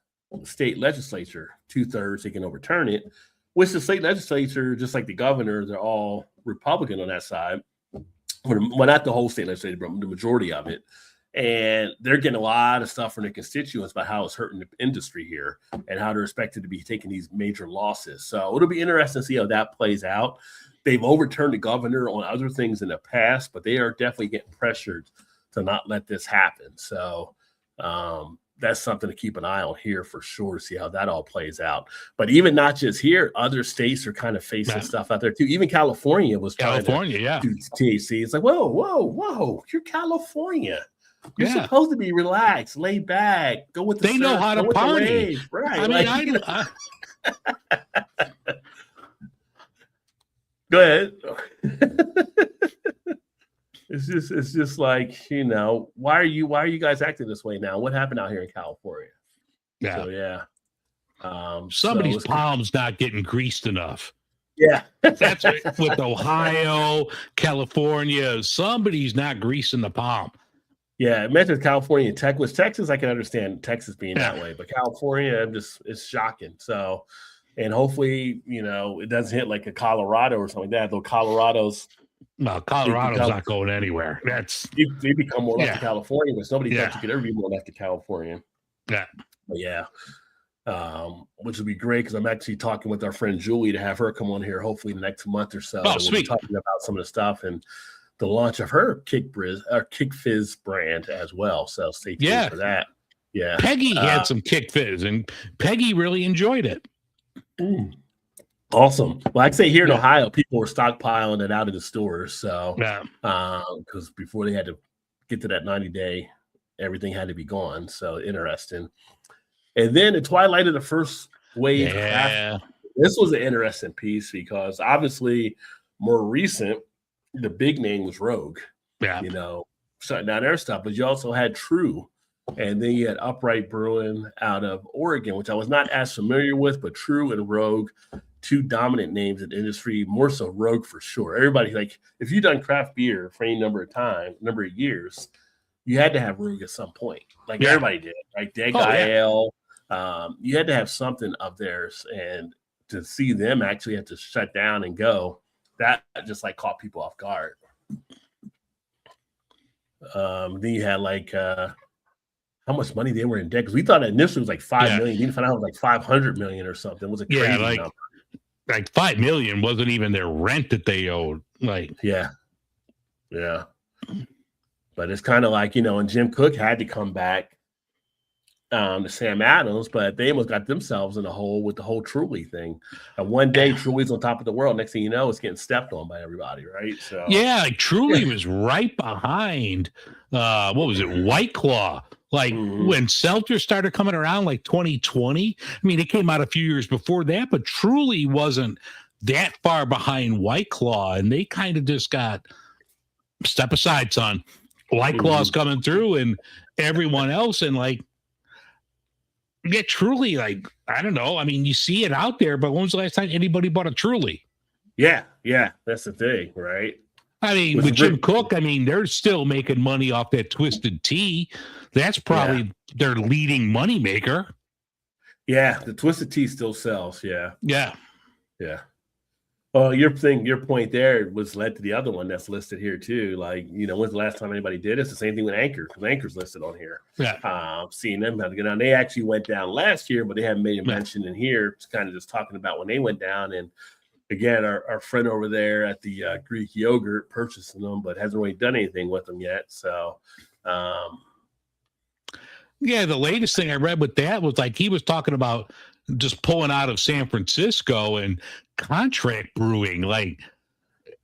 state legislature. 2/3, they can overturn it. Which the state legislature, just like the governor, they're all Republican on that side. Well, not the whole state legislature, but the majority of it. And they're getting a lot of stuff from their constituents about how it's hurting the industry here and how they're expected to be taking these major losses. So it'll be interesting to see how that plays out. They've overturned the governor on other things in the past, but they are definitely getting pressured to not let this happen. So that's something to keep an eye on here for sure to see how that all plays out. But even not just here, other states are kind of facing stuff out there too. Even California was trying to do THC. It's like, whoa, you're California. You're supposed to be relaxed, laid back, go with the They know how to party. Right. I mean, Go ahead. It's just like, why are you guys acting this way now? What happened out here in California? Yeah. So somebody's palm's not getting greased enough. Yeah. That's with Ohio, California. Somebody's not greasing the palm. Yeah, it mentions California and Texas. Texas, I can understand Texas being that way, but California, it's shocking. So, and hopefully, it doesn't hit like a Colorado or something like that. Though Colorado's not going anywhere. They become more like California, but nobody thought you could ever be more like California. Yeah, but which would be great because I'm actually talking with our friend Julie to have her come on here hopefully the next month or so. Oh, we'll sweet. be talking about some of the stuff and the launch of her Kick Fizz brand as well. So stay tuned for that. Yeah, Peggy had some Kick Fizz, and Peggy really enjoyed it. Awesome. Well, I'd say here in Ohio, people were stockpiling it out of the stores. So, because before they had to get to that 90-day, everything had to be gone. So interesting. And then the twilight of the first wave. This was an interesting piece because obviously more recent, the big name was Rogue. Shutting down their stuff, but you also had True. And then you had Upright Brewing out of Oregon, which I was not as familiar with, but True and Rogue, two dominant names in the industry, more so Rogue for sure. Everybody, like, if you've done craft beer for any number of years, you had to have Rogue at some point. Like everybody did, like Ale. You had to have something of theirs. And to see them actually have to shut down and go, that just like caught people off guard. Then you had like, how much money they were in debt? Because we thought initially it was like $5 million. You didn't find out it was like 500 million or something. It was a crazy number. Like $5 million wasn't even their rent that they owed. Like, yeah. But it's kind of like, and Jim Cook had to come back to Sam Adams, but they almost got themselves in a hole with the whole Truly thing. And one day Truly's on top of the world. Next thing you know, it's getting stepped on by everybody, right? So like Truly was right behind what was it, White Claw. Like when Seltzer started coming around, like 2020, I mean, it came out a few years before that, but Truly wasn't that far behind White Claw, and they kind of just got step aside, son. White Claw's coming through, and everyone else, and like, Truly, like, I don't know. I mean, you see it out there, but when was the last time anybody bought a Truly? Yeah, that's the thing, right? I mean, with Jim Cook, I mean, they're still making money off that Twisted Tea. That's probably their leading money maker. Yeah, the Twisted Tea still sells. Yeah. Yeah. Well, your point there was led to the other one that's listed here too. Like, when's the last time anybody did it? It's the same thing with Anchor, because Anchor's listed on here. Yeah. Seeing them have to get down. They actually went down last year, but they haven't made a mention in here. It's kind of just talking about when they went down. And again, our friend over there at the Greek Yogurt purchasing them, but hasn't really done anything with them yet. So, yeah, the latest thing I read with that was like he was talking about just pulling out of San Francisco and contract brewing. Like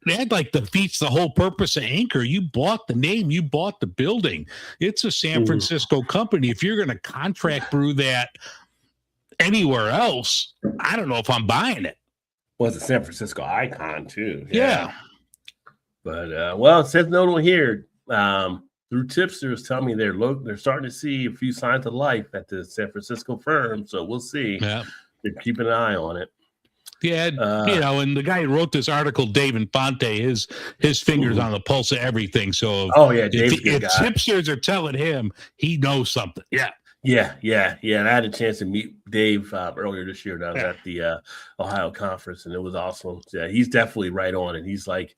that like defeats the whole purpose of Anchor. You bought the name, you bought the building. It's a San Francisco company. If you're going to contract brew that anywhere else, I don't know if I'm buying it. Well, it's a San Francisco icon too. Yeah. But well, it says no one here. Through tipsters tell me they're starting to see a few signs of life at the San Francisco firm. So we'll see. Yeah. They're keeping an eye on it. Yeah, and the guy who wrote this article, Dave Infante, his fingers on the pulse of everything. So Dave's if tipsters are telling him, he knows something. Yeah. And I had a chance to meet Dave earlier this year. I was at the Ohio conference, and it was awesome. Yeah, he's definitely right on it. He's like,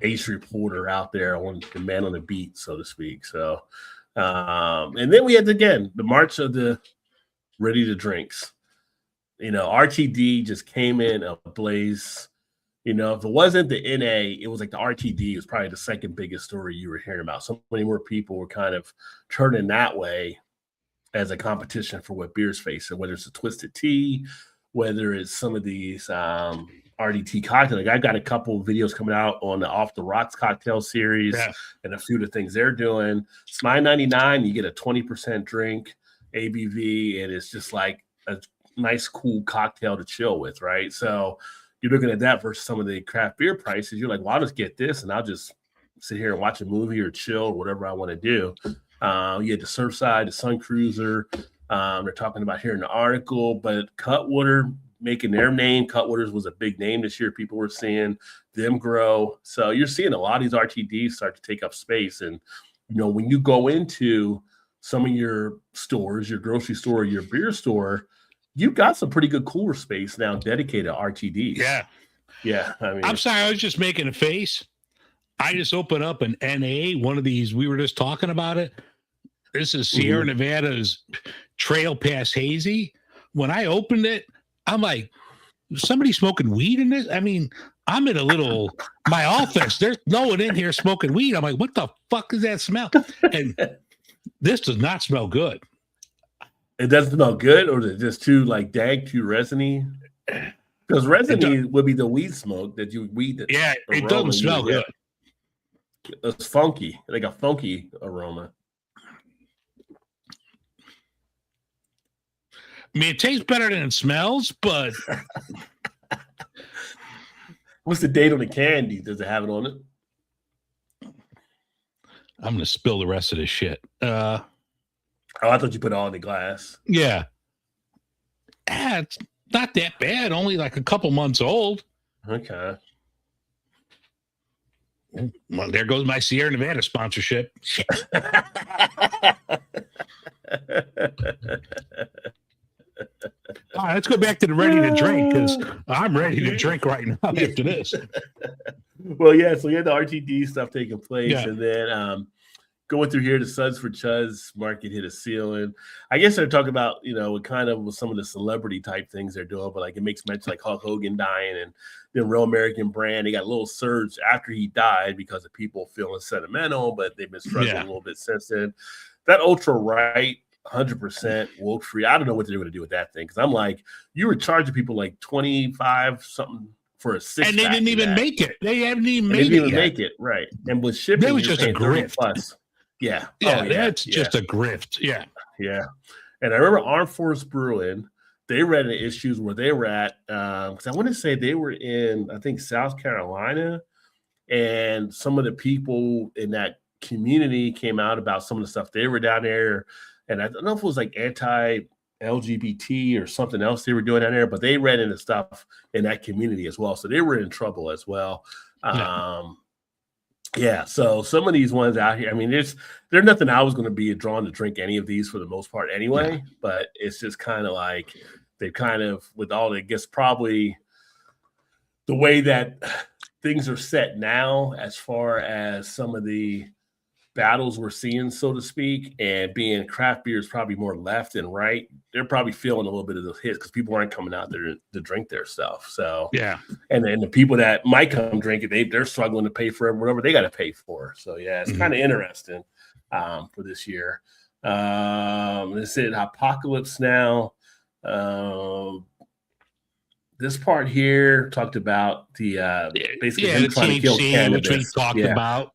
ace reporter out there on the man on the beat, so to speak. So, and then we had the March of the Ready to Drinks. RTD just came in ablaze. If it wasn't the NA, it was like the RTD was probably the second biggest story you were hearing about. So many more people were kind of turning that way as a competition for what beers face. So whether it's a twisted tea, whether it's some of these RDT cocktails. Like I've got a couple of videos coming out on the Off the Rocks cocktail series and a few of the things they're doing. It's $9.99. You get a 20% drink ABV, and it's just like a nice, cool cocktail to chill with, right? So you're looking at that versus some of the craft beer prices. You're like, well, I'll just get this, and I'll just sit here and watch a movie or chill or whatever I want to do. You had the Surfside, the Sun Cruiser. They're talking about here in the article, but Cutwater making their name. Cutwaters was a big name this year. People were seeing them grow. So you're seeing a lot of these RTDs start to take up space. And, when you go into some of your stores, your grocery store, your beer store, you've got some pretty good cooler space now dedicated to RTDs. Yeah. I mean, I'm sorry. I was just making a face. I just opened up an NA, one of these. We were just talking about it. This is Sierra Nevada's Trail Pass Hazy. When I opened it, I'm like, somebody smoking weed in this? I mean, I'm in my office. There's no one in here smoking weed. I'm like, what the fuck is that smell? And this does not smell good. It doesn't smell good, or is it just too dank, too resiny? Because resiny would be the weed smoke that you weed. Yeah, it doesn't smell good. It's funky, like a funky aroma. I mean, it tastes better than it smells, but what's the date on the candy? Does it have it on it? I'm gonna spill the rest of this shit. I thought you put it all in the glass. Yeah. It's not that bad. Only like a couple months old. Okay. Well, there goes my Sierra Nevada sponsorship. All right, let's go back to the ready to drink, because I'm ready to drink right now after this. Well, yeah, so you had the RTD stuff taking place, and then going through here, the Suds for Chuds market hit a ceiling. I guess they're talking about, what kind of some of the celebrity type things they're doing, but it makes mention like Hulk Hogan dying, and then Real American Brand. They got a little surge after he died because of people feeling sentimental, but they've been struggling a little bit since then. That ultra right, 100% woke free. I don't know what they're going to do with that thing, because I'm like, you were charging people like 25 something for a 6-pack, and they didn't even make it. They haven't even made it. Make it right, and with shipping, it was just a grift. Plus. Yeah, that's just a grift. Yeah. And I remember Armed Force Brewing. They ran into issues where they were at, because I want to say they were in, I think, South Carolina, and some of the people in that community came out about some of the stuff they were down there. And I don't know if it was like anti-LGBT or something else they were doing down there, but they ran into stuff in that community as well. So they were in trouble as well. So some of these ones out here, I mean, there's nothing I was going to be drawn to drink any of these for the most part anyway, but it's just kind of like they kind of, with all, I guess, probably the way that things are set now, as far as some of the battles we're seeing, so to speak, and being craft beer is probably more left and right. They're probably feeling a little bit of the hits because people aren't coming out there to drink their stuff. So Yeah. and then the people that might come drink it, they're struggling to pay for whatever they got to pay for. So yeah, it's kind of interesting for this year. This is Apocalypse Now. This part here talked about the basically him the trying to kill THC, cannabis. which we talked about.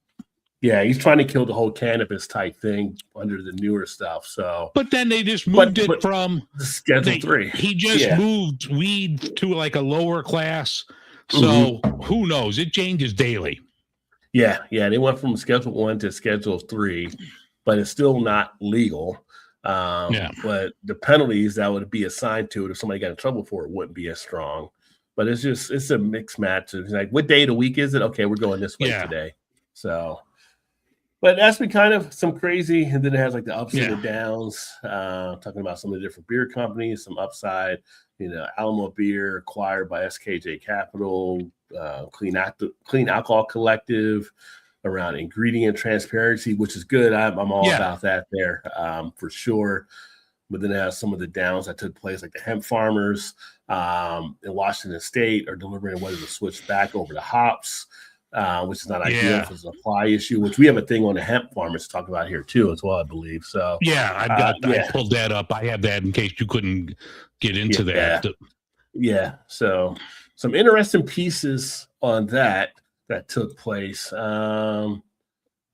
Yeah, he's trying to kill the whole cannabis type thing under the newer stuff. So, But then they just moved it from Schedule 3. He just moved weed to like a lower class. So who knows? It changes daily. Yeah, they went from Schedule 1 to Schedule 3, but it's still not legal. But the penalties that would be assigned to it if somebody got in trouble for it wouldn't be as strong. But it's a mixed match. It's like, what day of the week is it? Okay, we're going this way today. So, but that's been kind of some crazy, and then it has like the ups and the downs. Talking about some of the different beer companies, some upside. Alamo Beer acquired by SKJ Capital, Clean Alcohol Collective, around ingredient transparency, which is good. I'm all about that there for sure. But then it has some of the downs that took place, like the hemp farmers in Washington State are delivering whether to switch back over to hops, which is not ideal for the supply issue, which we have a thing on the hemp farmers to talk about here too as well, I believe. So I pulled that up. I have that in case you couldn't get into that. Yeah. So some interesting pieces on that took place. And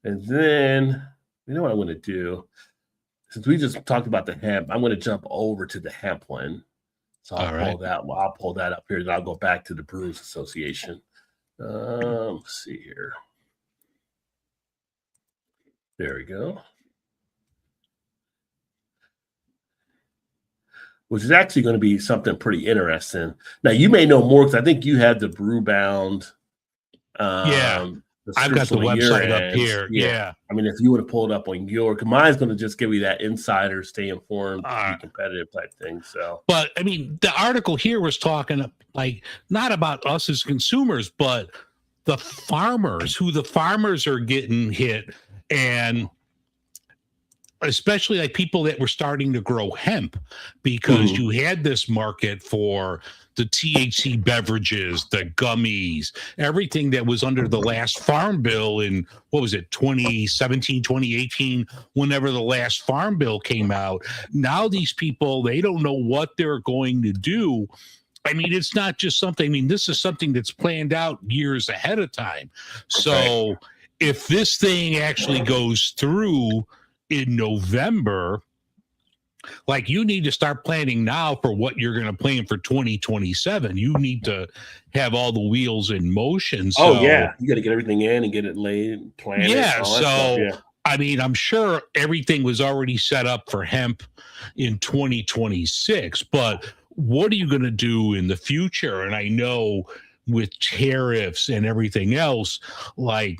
then, you know what I'm going to do? Since we just talked about the hemp, I'm going to jump over to the hemp one. So I'll pull that up here, then I'll go back to the Brewers Association. Let's see here. There we go. Which is actually going to be something pretty interesting. Now, you may know more because I think you had the Brewbound. I've got the website up here. Yeah. I mean, if you would have pulled up on your, because mine's going to just give you that insider, stay informed, be competitive type thing. So, but I mean, the article here was talking like not about us as consumers, but the farmers, who the farmers are getting hit, and especially like people that were starting to grow hemp, because you had this market for the THC beverages, the gummies, everything that was under the last farm bill in, 2017, 2018, whenever the last farm bill came out. Now these people, they don't know what they're going to do. I mean, it's not just something, I mean, this is something that's planned out years ahead of time. So if this thing actually goes through in November, like, you need to start planning now for what you're going to plan for 2027. You need to have all the wheels in motion. So, you got to get everything in and get it laid, planned. I mean, I'm sure everything was already set up for hemp in 2026, but what are you going to do in the future? And I know with tariffs and everything else, like,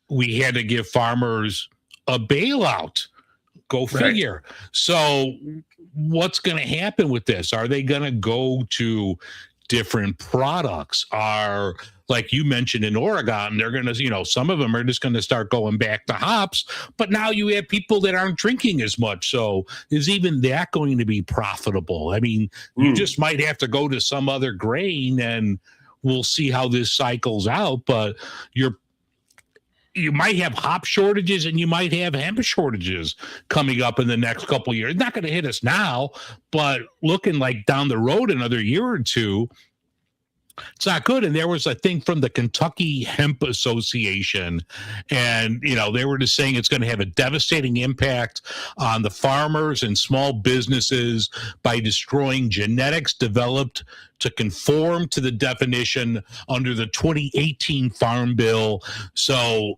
we had to give farmers a bailout. Go figure. Right. So what's going to happen with this? Are they going to go to different products? Are, like you mentioned in Oregon, they're going to, some of them are just going to start going back to hops, but now you have people that aren't drinking as much. So is even that going to be profitable? I mean, you just might have to go to some other grain, and we'll see how this cycles out, but you might have hop shortages and you might have hemp shortages coming up in the next couple of years. It's not going to hit us now, but looking like down the road another year or two, it's not good. And there was a thing from the Kentucky Hemp Association, and they were just saying it's going to have a devastating impact on the farmers and small businesses by destroying genetics developed to conform to the definition under the 2018 Farm Bill. So,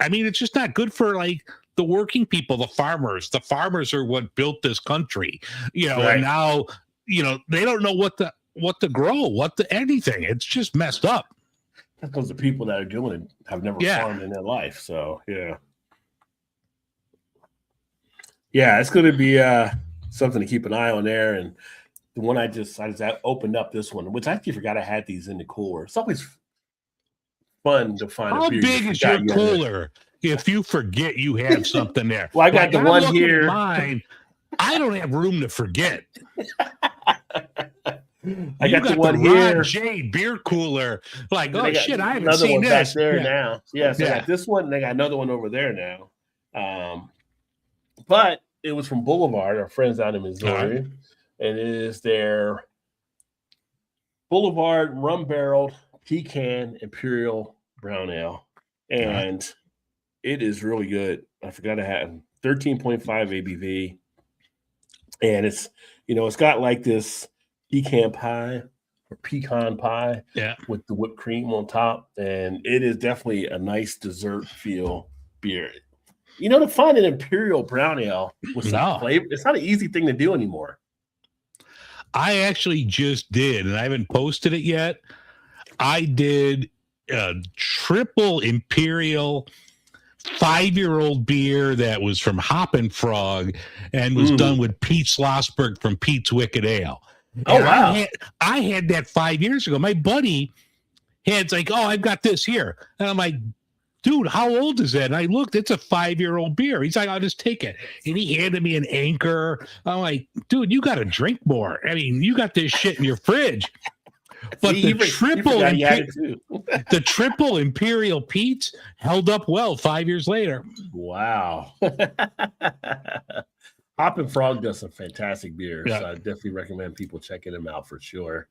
I mean, it's just not good for like the working people, the farmers. The farmers are what built this country, and now, they don't know what to grow, anything. It's just messed up. That's because the people that are doing it have never farmed in their life. So, it's going to be something to keep an eye on there. And the one I just opened up this one, which I actually forgot I had these in the cooler. It's always fun to find How a beer. big is your cooler if you forget you have something there? Well, I got the one here. Mine, I don't have room to forget. I got the one here. Rod J beer cooler. Like, oh shit, I haven't another seen one this. back there now. Yes, I Yeah. got this one, and I got another one over there now. But it was from Boulevard, our friends out in Missouri, and it is their Boulevard rum barreled pecan imperial brown ale, and it is really good. I forgot I had 13.5 ABV, and it's it's got like this pecan pie with the whipped cream on top, and it is definitely a nice dessert feel beer. To find an imperial brown ale with some flavor, it's not an easy thing to do anymore. I actually just did, and I haven't posted it yet. I did a triple imperial 5-year-old beer that was from Hop and Frog and was done with Pete Schlossberg from Pete's Wicked Ale. Oh, and wow. I had that 5 years ago. My buddy had like, oh, I've got this here. And I'm like, dude, how old is that? And I looked, it's a 5-year-old beer. He's like, I'll just take it. And he handed me an Anchor. I'm like, dude, you got to drink more. I mean, you got this shit in your fridge. But the triple imperial Pete's held up well 5 years later. Wow. Hop and Frog does some fantastic beers. Yeah. So I definitely recommend people checking them out for sure.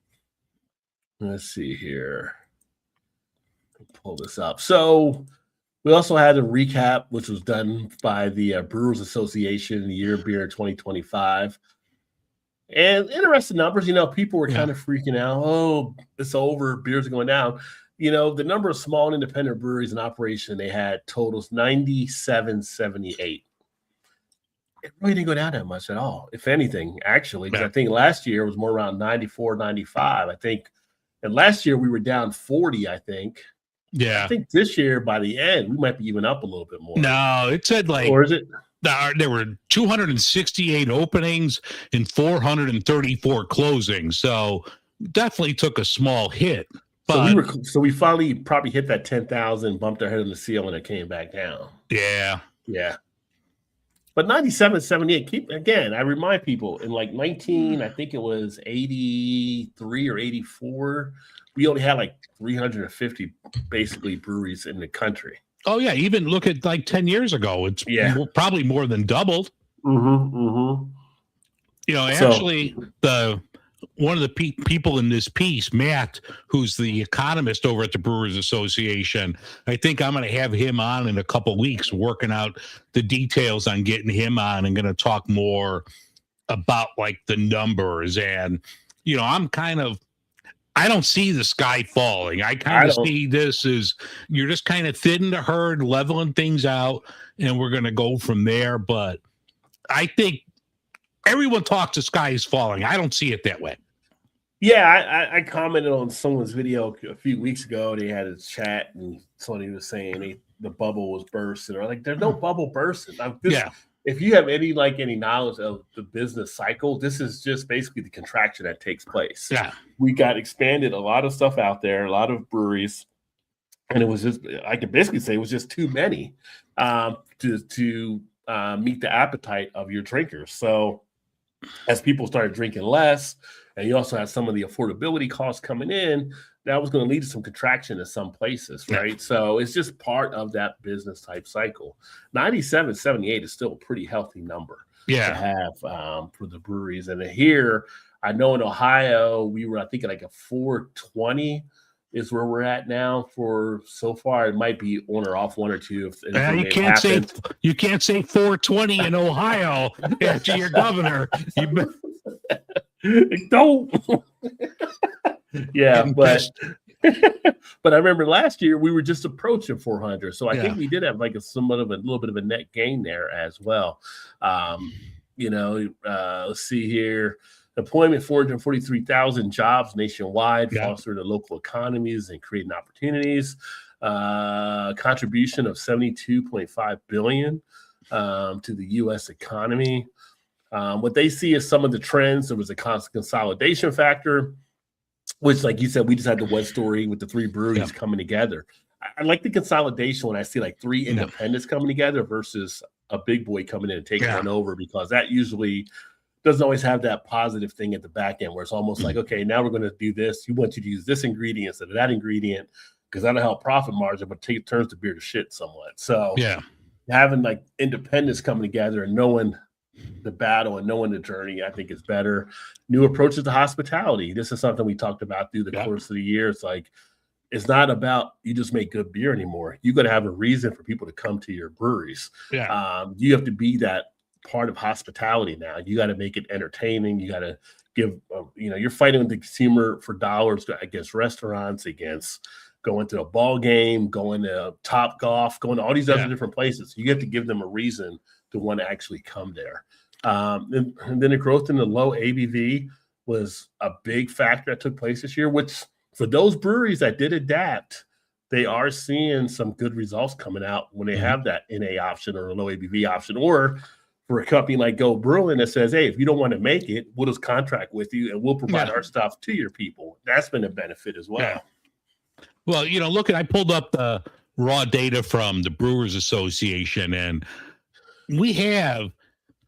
Let's see here. Pull this up. So we also had a recap, which was done by the Brewers Association, the Year of Beer 2025. And interesting numbers, people were kind of freaking out. Oh, it's over. Beers are going down. The number of small and independent breweries in operation they had totals 9778. It really didn't go down that much at all, if anything, actually. Because I think last year was more around 94, 95. I think, and last year we were down 40, I think. Yeah. I think this year, by the end, we might be even up a little bit more. No, it said like, or is it? There were 268 openings and 434 closings. So definitely took a small hit. But So we finally probably hit that 10,000, bumped our head on the ceiling, and it came back down. Yeah. Yeah. But 97, 78, I remind people, in like I think it was 83 or 84, we only had like 350 basically breweries in the country. Oh, yeah. Even look at like 10 years ago. It's probably more than doubled. Actually, one of the people in this piece, Matt, who's the economist over at the Brewers Association, I think I'm going to have him on in a couple weeks, working out the details on getting him on and going to talk more about like the numbers. And, I don't see the sky falling. I kind of see this as you're just kind of thinning the herd, leveling things out, and we're going to go from there. But I think everyone talks the sky is falling. I don't see it that way. Yeah, I commented on someone's video a few weeks ago. They had a chat, and somebody was saying the bubble was bursting. Or like, there's no bubble bursting. If you have any knowledge of the business cycle, this is just basically the contraction that takes place. Yeah. We got expanded a lot of stuff out there, a lot of breweries, and it was just, I can basically say it was just too many to meet the appetite of your drinkers. So as people started drinking less, and you also had some of the affordability costs coming in, that was going to lead to some contraction in some places, right? So it's just part of that business type cycle. 97, 78 is still a pretty healthy number to have for the breweries. And here, I know in Ohio, we were, I think, like a 420 is where we're at now for so far. It might be on or off one or two. You can't say 420 in Ohio after your governor. Don't. Yeah, but I remember last year we were just approaching 400, so I think we did have like a little bit of a net gain there as well. Let's see here. Employment, 443,000 jobs nationwide, fostering the local economies and creating opportunities. Contribution of $72.5 billion to the U.S. economy. What they see is some of the trends. There was a consolidation factor, which, like you said, we just had the one story with the 3 breweries coming together. I like the consolidation when I see like 3 independents coming together versus a big boy coming in and taking one over, because that usually doesn't always have that positive thing at the back end where it's almost like, okay, now we're going to do this. You want you to use this ingredient instead of that ingredient because that'll help profit margin, but turns the beer to shit somewhat. So having like independents coming together and knowing the battle and knowing the journey, I think is better. New approaches to hospitality. This is something we talked about through the course of the year. It's like, it's not about you just make good beer anymore. You got to have a reason for people to come to your breweries. You have to be that part of hospitality now. You got to make it entertaining. You got to give, you're fighting with the consumer for dollars against restaurants, against going to a ball game, going to Top Golf, going to all these other different places. You have to give them a reason to want to actually come there. And then the growth in the low ABV was a big factor that took place this year, which for those breweries that did adapt, they are seeing some good results coming out when they have that NA option or a low ABV option, or for a company like Go Brewing that says, hey, if you don't want to make it, we'll just contract with you and we'll provide our stuff to your people. That's been a benefit as well. Well, look, I pulled up the raw data from the Brewers Association, and we have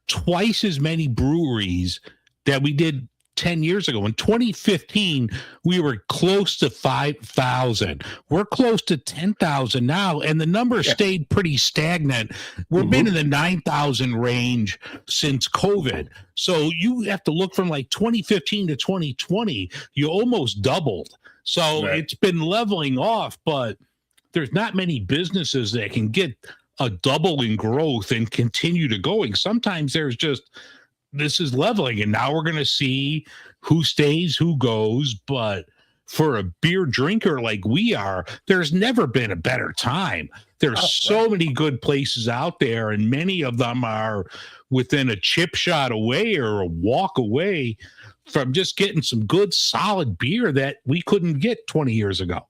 twice as many breweries that we did 10 years ago. In 2015, we were close to 5,000. We're close to 10,000 now, and the number stayed pretty stagnant. We've been in the 9,000 range since COVID. So you have to look from like 2015 to 2020, you almost doubled. So it's been leveling off, but there's not many businesses that can get a double in growth and continue to going. Sometimes there's just, this is leveling, and now we're going to see who stays, who goes. But for a beer drinker like we are, there's never been a better time. There's so many good places out there, and many of them are within a chip shot away or a walk away from just getting some good, solid beer that we couldn't get 20 years ago.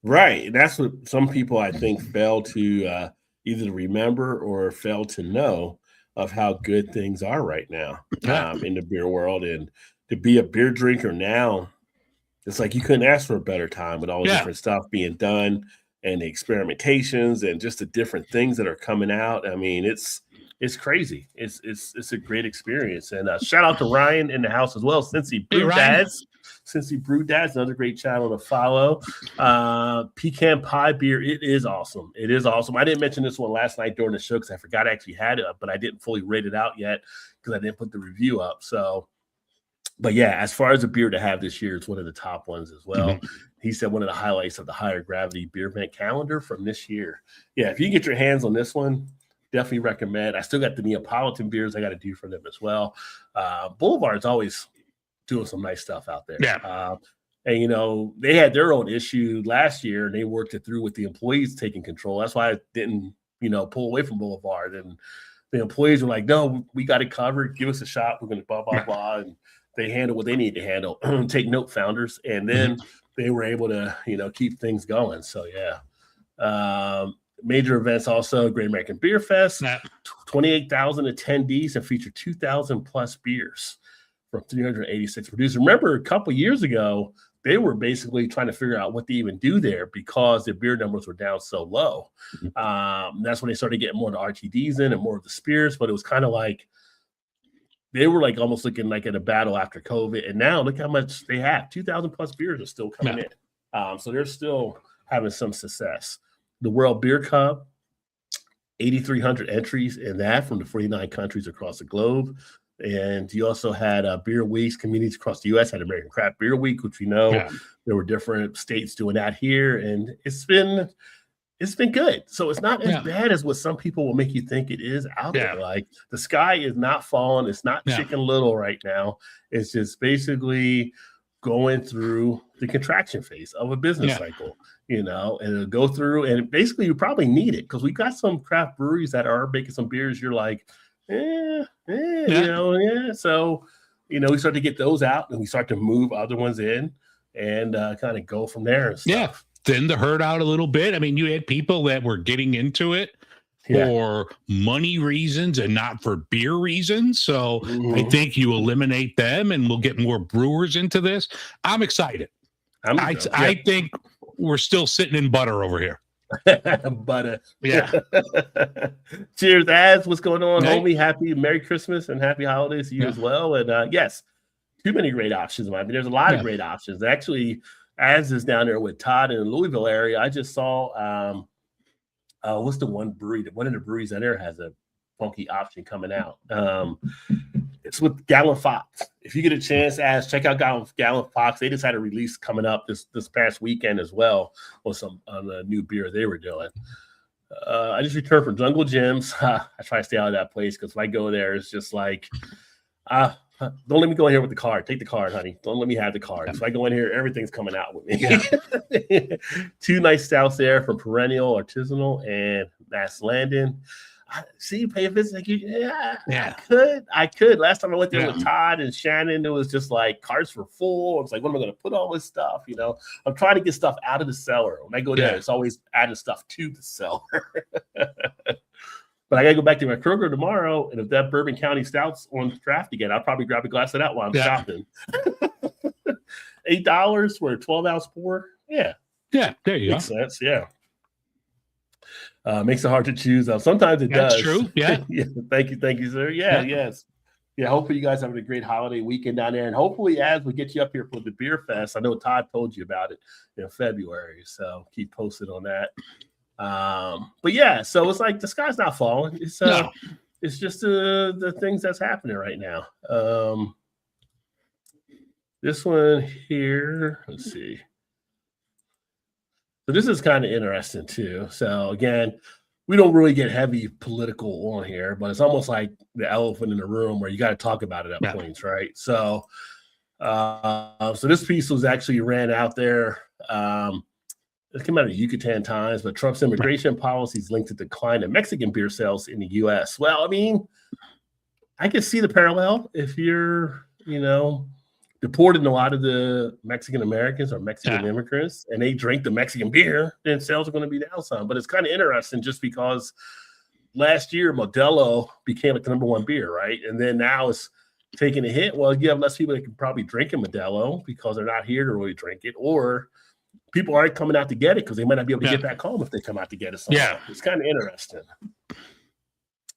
Right. That's what some people, I think, fail to either remember or fail to know of how good things are right now in the beer world. And to be a beer drinker now, it's like you couldn't ask for a better time with all the different stuff being done and the experimentations and just the different things that are coming out. I mean, it's crazy. It's a great experience. And shout out to Ryan in the house as well, Cincy Brew Dads. Cincy Brew Dads, another great channel to follow. Pecan pie beer, it is awesome. It is awesome. I didn't mention this one last night during the show because I forgot I actually had it up, but I didn't fully rate it out yet because I didn't put the review up. So, but yeah, as far as a beer to have this year, it's one of the top ones as well. He said one of the highlights of the Higher Gravity Beer Event calendar from this year. Yeah, if you can get your hands on this one, definitely recommend. I still got the Neapolitan beers I got to do for them as well. Boulevard's always doing some nice stuff out there. And, they had their own issue last year, and they worked it through with the employees taking control. That's why I didn't, pull away from Boulevard. And the employees were like, no, we got it covered. Give us a shot. We're going to blah, blah, blah. And they handle what they need to handle. Take note, founders. And then they were able to, keep things going. So, major events also, Great American Beer Fest, 28,000 attendees and featured 2,000 plus beers from 386 producers. Remember, a couple years ago, they were basically trying to figure out what to even do there because their beer numbers were down so low. That's when they started getting more of the RTDs in and more of the spirits, but it was kind of like they were like almost looking like at a battle after COVID. And now look how much they have. 2,000 plus beers are still coming in. So they're still having some success. The World Beer Cup, 8,300 entries in that from the 49 countries across the globe. And you also had beer weeks, communities across the U.S. had American Craft Beer Week, which we know there were different states doing that here. And it's been good. So it's not as bad as what some people will make you think it is out there. Like the sky is not falling. It's not Chicken Little right now. It's just basically going through the contraction phase of a business cycle, and it'll go through, and basically you probably need it because we got some craft breweries that are making some beers. You're like, So, we start to get those out and we start to move other ones in and kind of go from there. And stuff. Thin the herd out a little bit. I mean, you had people that were getting into it for money reasons and not for beer reasons. So I think you eliminate them and we'll get more brewers into this. I'm excited. I think we're still sitting in butter over here. Butter. Yeah. Cheers, Az. What's going on, Hey. homie? Happy Merry Christmas and Happy Holidays to you as well. And yes, too many great options. I mean, there's a lot of great options. Actually, Az is down there with Todd in the Louisville area. I just saw what's the one brewery? One of the breweries in there has a funky option coming out. It's with Gallon Fox. If you get a chance, check out Gallon Fox. They just had a release coming up this past weekend as well on a new beer they were doing. I just returned from Jungle Gyms. I try to stay out of that place because if I go there, it's just like, don't let me go in here with the card. Take the card, honey. Don't let me have the card. If I go in here, everything's coming out with me. Two nice stouts there from Perennial, Artisanal, and Mass Landon. See, you pay a visit. I could. Last time I went there with Todd and Shannon, it was just like carts were full. I was like, what am I going to put all this stuff? You know, I'm trying to get stuff out of the cellar. When I go there, it's always adding stuff to the cellar. But I got to go back to my Kroger tomorrow, and if that Bourbon County Stout's on draft again, I'll probably grab a glass of that while I'm shopping. $8 for a 12-ounce pour. Yeah, there you Makes sense. Yeah. Makes it hard to choose. Sometimes it does. That's true. Yeah. Thank you, sir. Yes. Yeah. Hopefully, you guys having a great holiday weekend down there, and hopefully, as we get you up here for the beer fest, I know Todd told you about it in February, so keep posted on that. But yeah, so it's like the sky's not falling. It's just the things that's happening right now. This one here, let's see. So this is kind of interesting too. So again, we don't really get heavy political on here, but it's almost like the elephant in the room where you got to talk about it at points, right? So, so this piece was actually ran out there. It came out of the Yucatan Times, but Trump's immigration policies linked to decline in Mexican beer sales in the U.S. Well, I mean, I can see the parallel. If you're, deporting a lot of the Mexican Americans or Mexican immigrants, and they drink the Mexican beer, then sales are going to be down some. But it's kind of interesting just because last year Modelo became like the number one beer, right? And then now it's taking a hit. Well, you have less people that can probably drink a Modelo because they're not here to really drink it, or people aren't coming out to get it because they might not be able to get back home if they come out to get it. Somewhere. It's kind of interesting.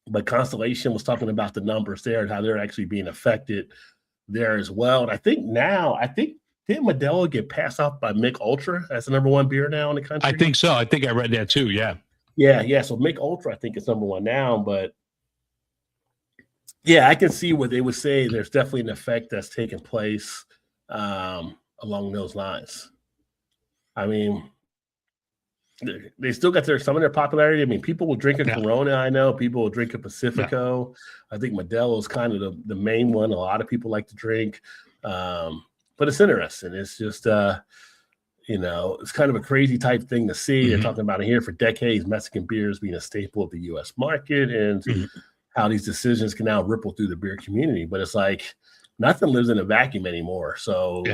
But Constellation was talking about the numbers there and how they're actually being affected there as well. And I think did Modelo get passed off by Mick Ultra as the number one beer now in the country? I think so. I think I read that too. Yeah. So Mick Ultra, I think, is number one now. But yeah, I can see what they would say. There's definitely an effect that's taking place along those lines. I mean, they still got some of their popularity. I mean, people will drink a Corona. I know people will drink a Pacifico. I think Modelo is kind of the main one. A lot of people like to drink, but it's interesting. It's just, it's kind of a crazy type thing to see. They're talking about it here for decades, Mexican beers being a staple of the U.S. market, and how these decisions can now ripple through the beer community. But it's like nothing lives in a vacuum anymore. So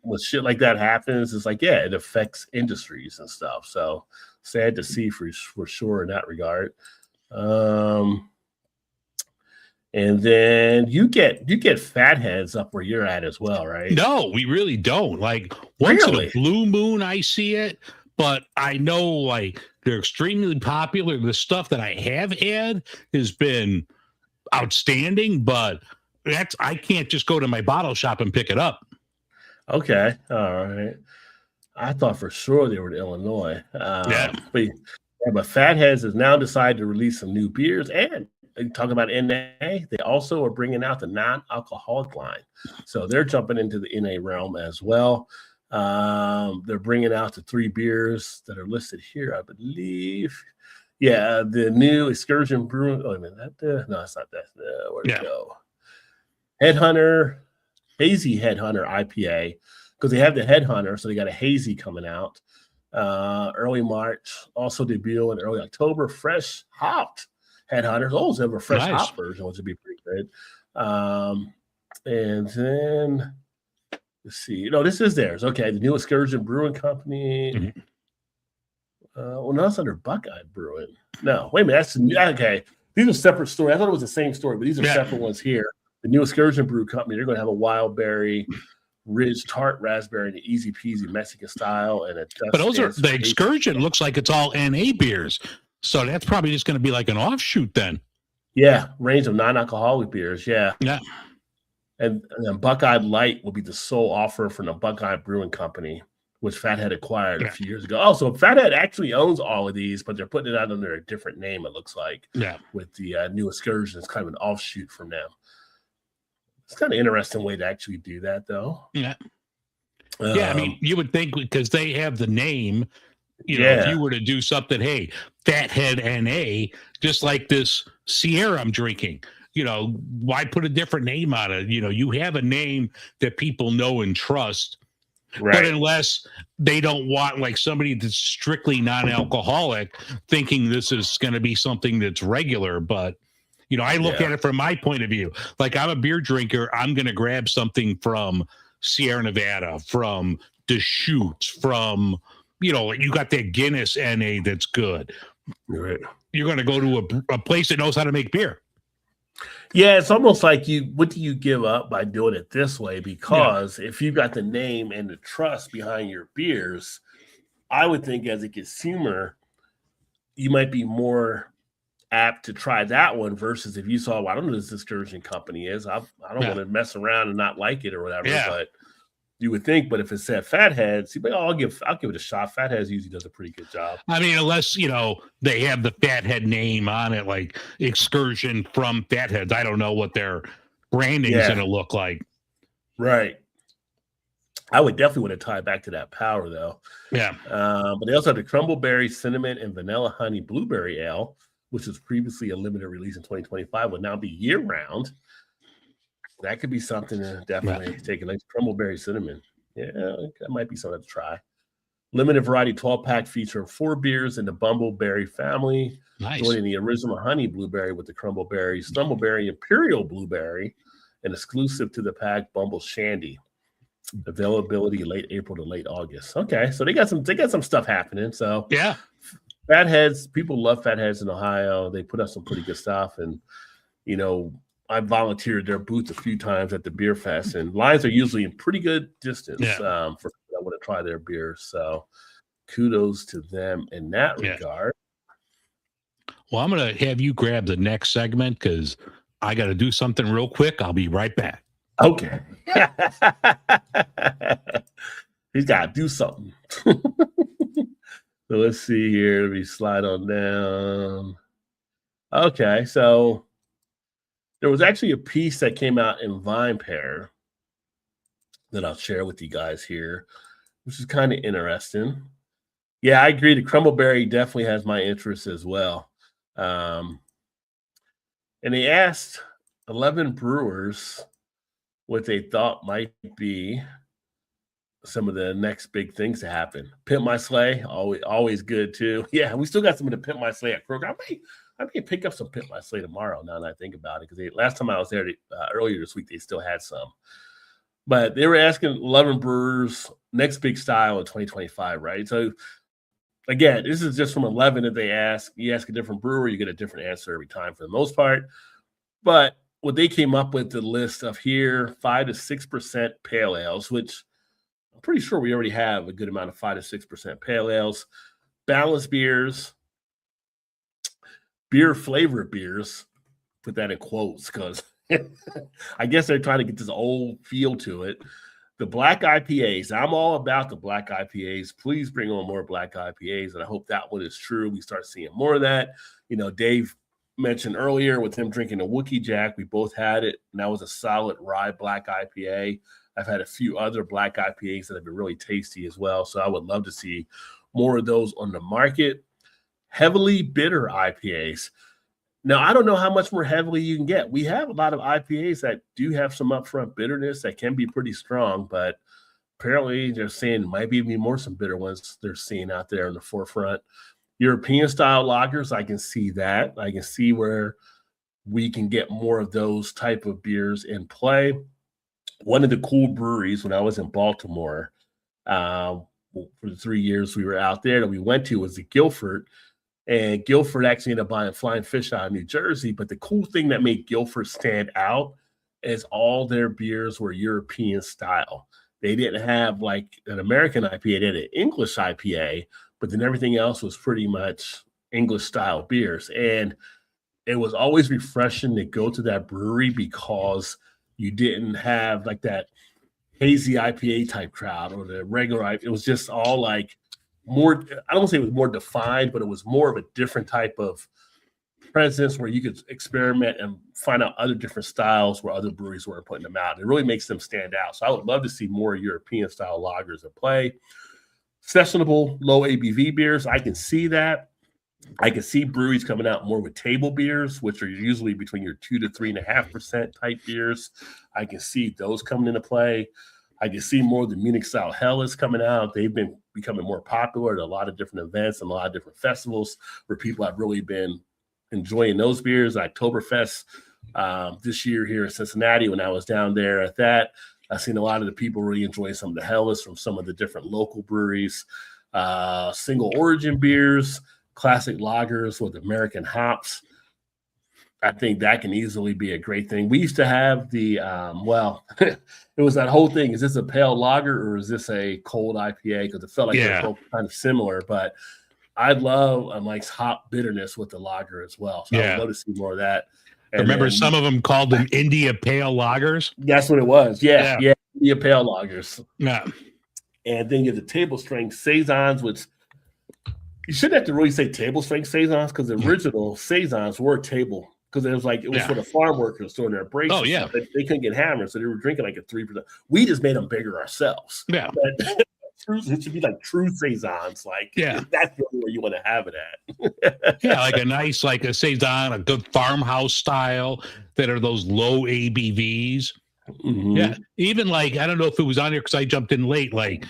when shit like that happens, it's like, it affects industries and stuff. So sad to see for sure in that regard. And then you get fatheads up where you're at as well, right? No, we really don't. Like once in a blue moon, I see it, but I know like they're extremely popular. The stuff that I have had has been outstanding, but I can't just go to my bottle shop and pick it up. Okay. All right. I thought for sure they were in Illinois. But Fatheads has now decided to release some new beers, and talking about NA, they also are bringing out the non-alcoholic line. So they're jumping into the NA realm as well. They're bringing out the 3 beers that are listed here, I believe. Yeah, the new Excursion Brewing. Oh, I mean, no, it's not that. Where'd it go? Headhunter. Hazy Headhunter IPA, because they have the Headhunter, so they got a hazy coming out early March, also debut in early October. Fresh hopped Headhunters. Always have a fresh hop version, which would be pretty good. And then let's see. No, this is theirs. Okay, the new Excursion Brewing Company. Well, no, that's under Buckeye Brewing. No, wait a minute. That's okay. These are separate stories. I thought it was the same story, but these are separate ones here. The New Excursion Brew Company, they're going to have a wild berry, ridge tart raspberry, and an easy peasy Mexican style, and a dust. But those are the Excursion. Looks like it's all NA beers, so that's probably just going to be like an offshoot then. Yeah, range of non-alcoholic beers. Yeah. And then Buckeye Light will be the sole offer from the Buckeye Brewing Company, which Fathead acquired a few years ago. Oh, so Fathead actually owns all of these, but they're putting it out under a different name, it looks like. Yeah. With the New Excursion, it's kind of an offshoot from them. It's kind of an interesting way to actually do that, though. Yeah. I mean, you would think because they have the name, you know, if you were to do something, hey, Fathead NA, just like this Sierra I'm drinking, you know, why put a different name on it? You know, you have a name that people know and trust. Right. But unless they don't want like somebody that's strictly non-alcoholic thinking this is going to be something that's regular. But, you know, I look at it from my point of view. Like I'm a beer drinker. I'm going to grab something from Sierra Nevada, from Deschutes, from, you know, you got that Guinness NA that's good. Right. You're going to go to a place that knows how to make beer. Yeah, it's almost like what do you give up by doing it this way? Because if you've got the name and the trust behind your beers, I would think as a consumer, you might be more apt to try that one versus if you saw, well, I don't know who this Excursion company is. I don't want to mess around and not like it or whatever. But you would think, but if it said Fatheads, you'd be like, I'll give it a shot. Fatheads usually does a pretty good job. I mean, unless, you know, they have the Fathead name on it, like Excursion from Fatheads. I don't know what their branding is going to look like. Right. I would definitely want to tie back to that power, though. Yeah. But they also have the Crumbleberry, Cinnamon, and Vanilla Honey Blueberry Ale, which was previously a limited release in 2025, will now be year-round. That could be something to definitely take a look. Crumbleberry Cinnamon. Yeah, that might be something to try. Limited variety 12-pack feature of 4 beers in the Bumbleberry family. Nice. Joining the original Honey Blueberry with the Crumbleberry, Stumbleberry, Imperial Blueberry, and exclusive to the pack, Bumble Shandy. Availability late April to late August. Okay, so they got some stuff happening. So yeah, Fatheads, people love Fatheads in Ohio. They put up some pretty good stuff, and you know, I volunteered their booth a few times at the beer fest, and lines are usually in pretty good distance for people that want to try their beer. So kudos to them in that regard. Well, I'm going to have you grab the next segment because I got to do something real quick. I'll be right back. Okay. He's got to do something. So let's see here. Let me slide on down. Okay, so there was actually a piece that came out in VinePair that I'll share with you guys here, which is kind of interesting. Yeah, I agree. The Crumbleberry definitely has my interest as well. And they asked 11 brewers what they thought might be some of the next big things to happen. Pimp My Sleigh, always good too. Yeah, we still got some of the Pimp My Sleigh at Kroger. I may pick up some Pimp My Sleigh tomorrow now that I think about it, because last time I was there earlier this week, they still had some. But they were asking 11 brewers next big style in 2025, right? So again, this is just from 11 that they ask. You ask a different brewer, you get a different answer every time for the most part. But what they came up with the list of here, 5 to 6% pale ales, which I'm pretty sure we already have a good amount of 5 to 6% pale ales, balanced beers, beer flavored beers, put that in quotes because I guess they're trying to get this old feel to it. The black IPAs, I'm all about the black IPAs. Please bring on more black IPAs, and I hope that one is true. We start seeing more of that. You know, Dave mentioned earlier with him drinking a Wookie Jack, we both had it, and that was a solid rye black IPA. I've had a few other black IPAs that have been really tasty as well, so I would love to see more of those on the market. Heavily bitter IPAs. Now, I don't know how much more heavily you can get. We have a lot of IPAs that do have some upfront bitterness that can be pretty strong, but apparently they're saying might be even more some bitter ones they're seeing out there in the forefront. European style lagers, I can see that. I can see where we can get more of those type of beers in play. One of the cool breweries when I was in Baltimore, for the 3 years we were out there that we went to was the Guilford. And Guilford actually ended up buying Flying Fish out of New Jersey. But the cool thing that made Guilford stand out is all their beers were European style. They didn't have like an American IPA, they had an English IPA, but then everything else was pretty much English style beers. And it was always refreshing to go to that brewery because you didn't have like that hazy IPA type crowd or the regular IPA. It was just all like more, I don't want to say it was more defined, but it was more of a different type of presence where you could experiment and find out other different styles where other breweries weren't putting them out. It really makes them stand out. So I would love to see more European style lagers in play. Sessionable, low ABV beers, I can see that. I can see breweries coming out more with table beers, which are usually between your 2 to 3.5% type beers. I can see those coming into play. I can see more of the Munich style Helles coming out. They've been becoming more popular at a lot of different events and a lot of different festivals where people have really been enjoying those beers. Oktoberfest this year here in Cincinnati, when I was down there at that, I've seen a lot of the people really enjoy some of the Helles from some of the different local breweries. Single origin beers, classic lagers with American hops. I think that can easily be a great thing. We used to have the, it was that whole thing. Is this a pale lager or is this a cold IPA? Because it felt like they're both kind of similar. But I love a nice hop bitterness with the lager as well. So I would love to see more of that. And remember some of them called them India Pale Lagers? That's what it was. Yeah. India Pale Lagers. Yeah. And then you have the table strength Saisons, which you shouldn't have to really say table strength Saisons because the original Saisons were table. Because it was for the farm workers doing their breaks. Oh, yeah. They couldn't get hammered, so they were drinking like a 3%. We just made them bigger ourselves. Yeah. But it should be like true Saisons. Like, that's the only way you want to have it at. Like a nice, like a Saison, a good farmhouse style that are those low ABVs. Mm-hmm. Yeah. Even like, I don't know if it was on here because I jumped in late. Like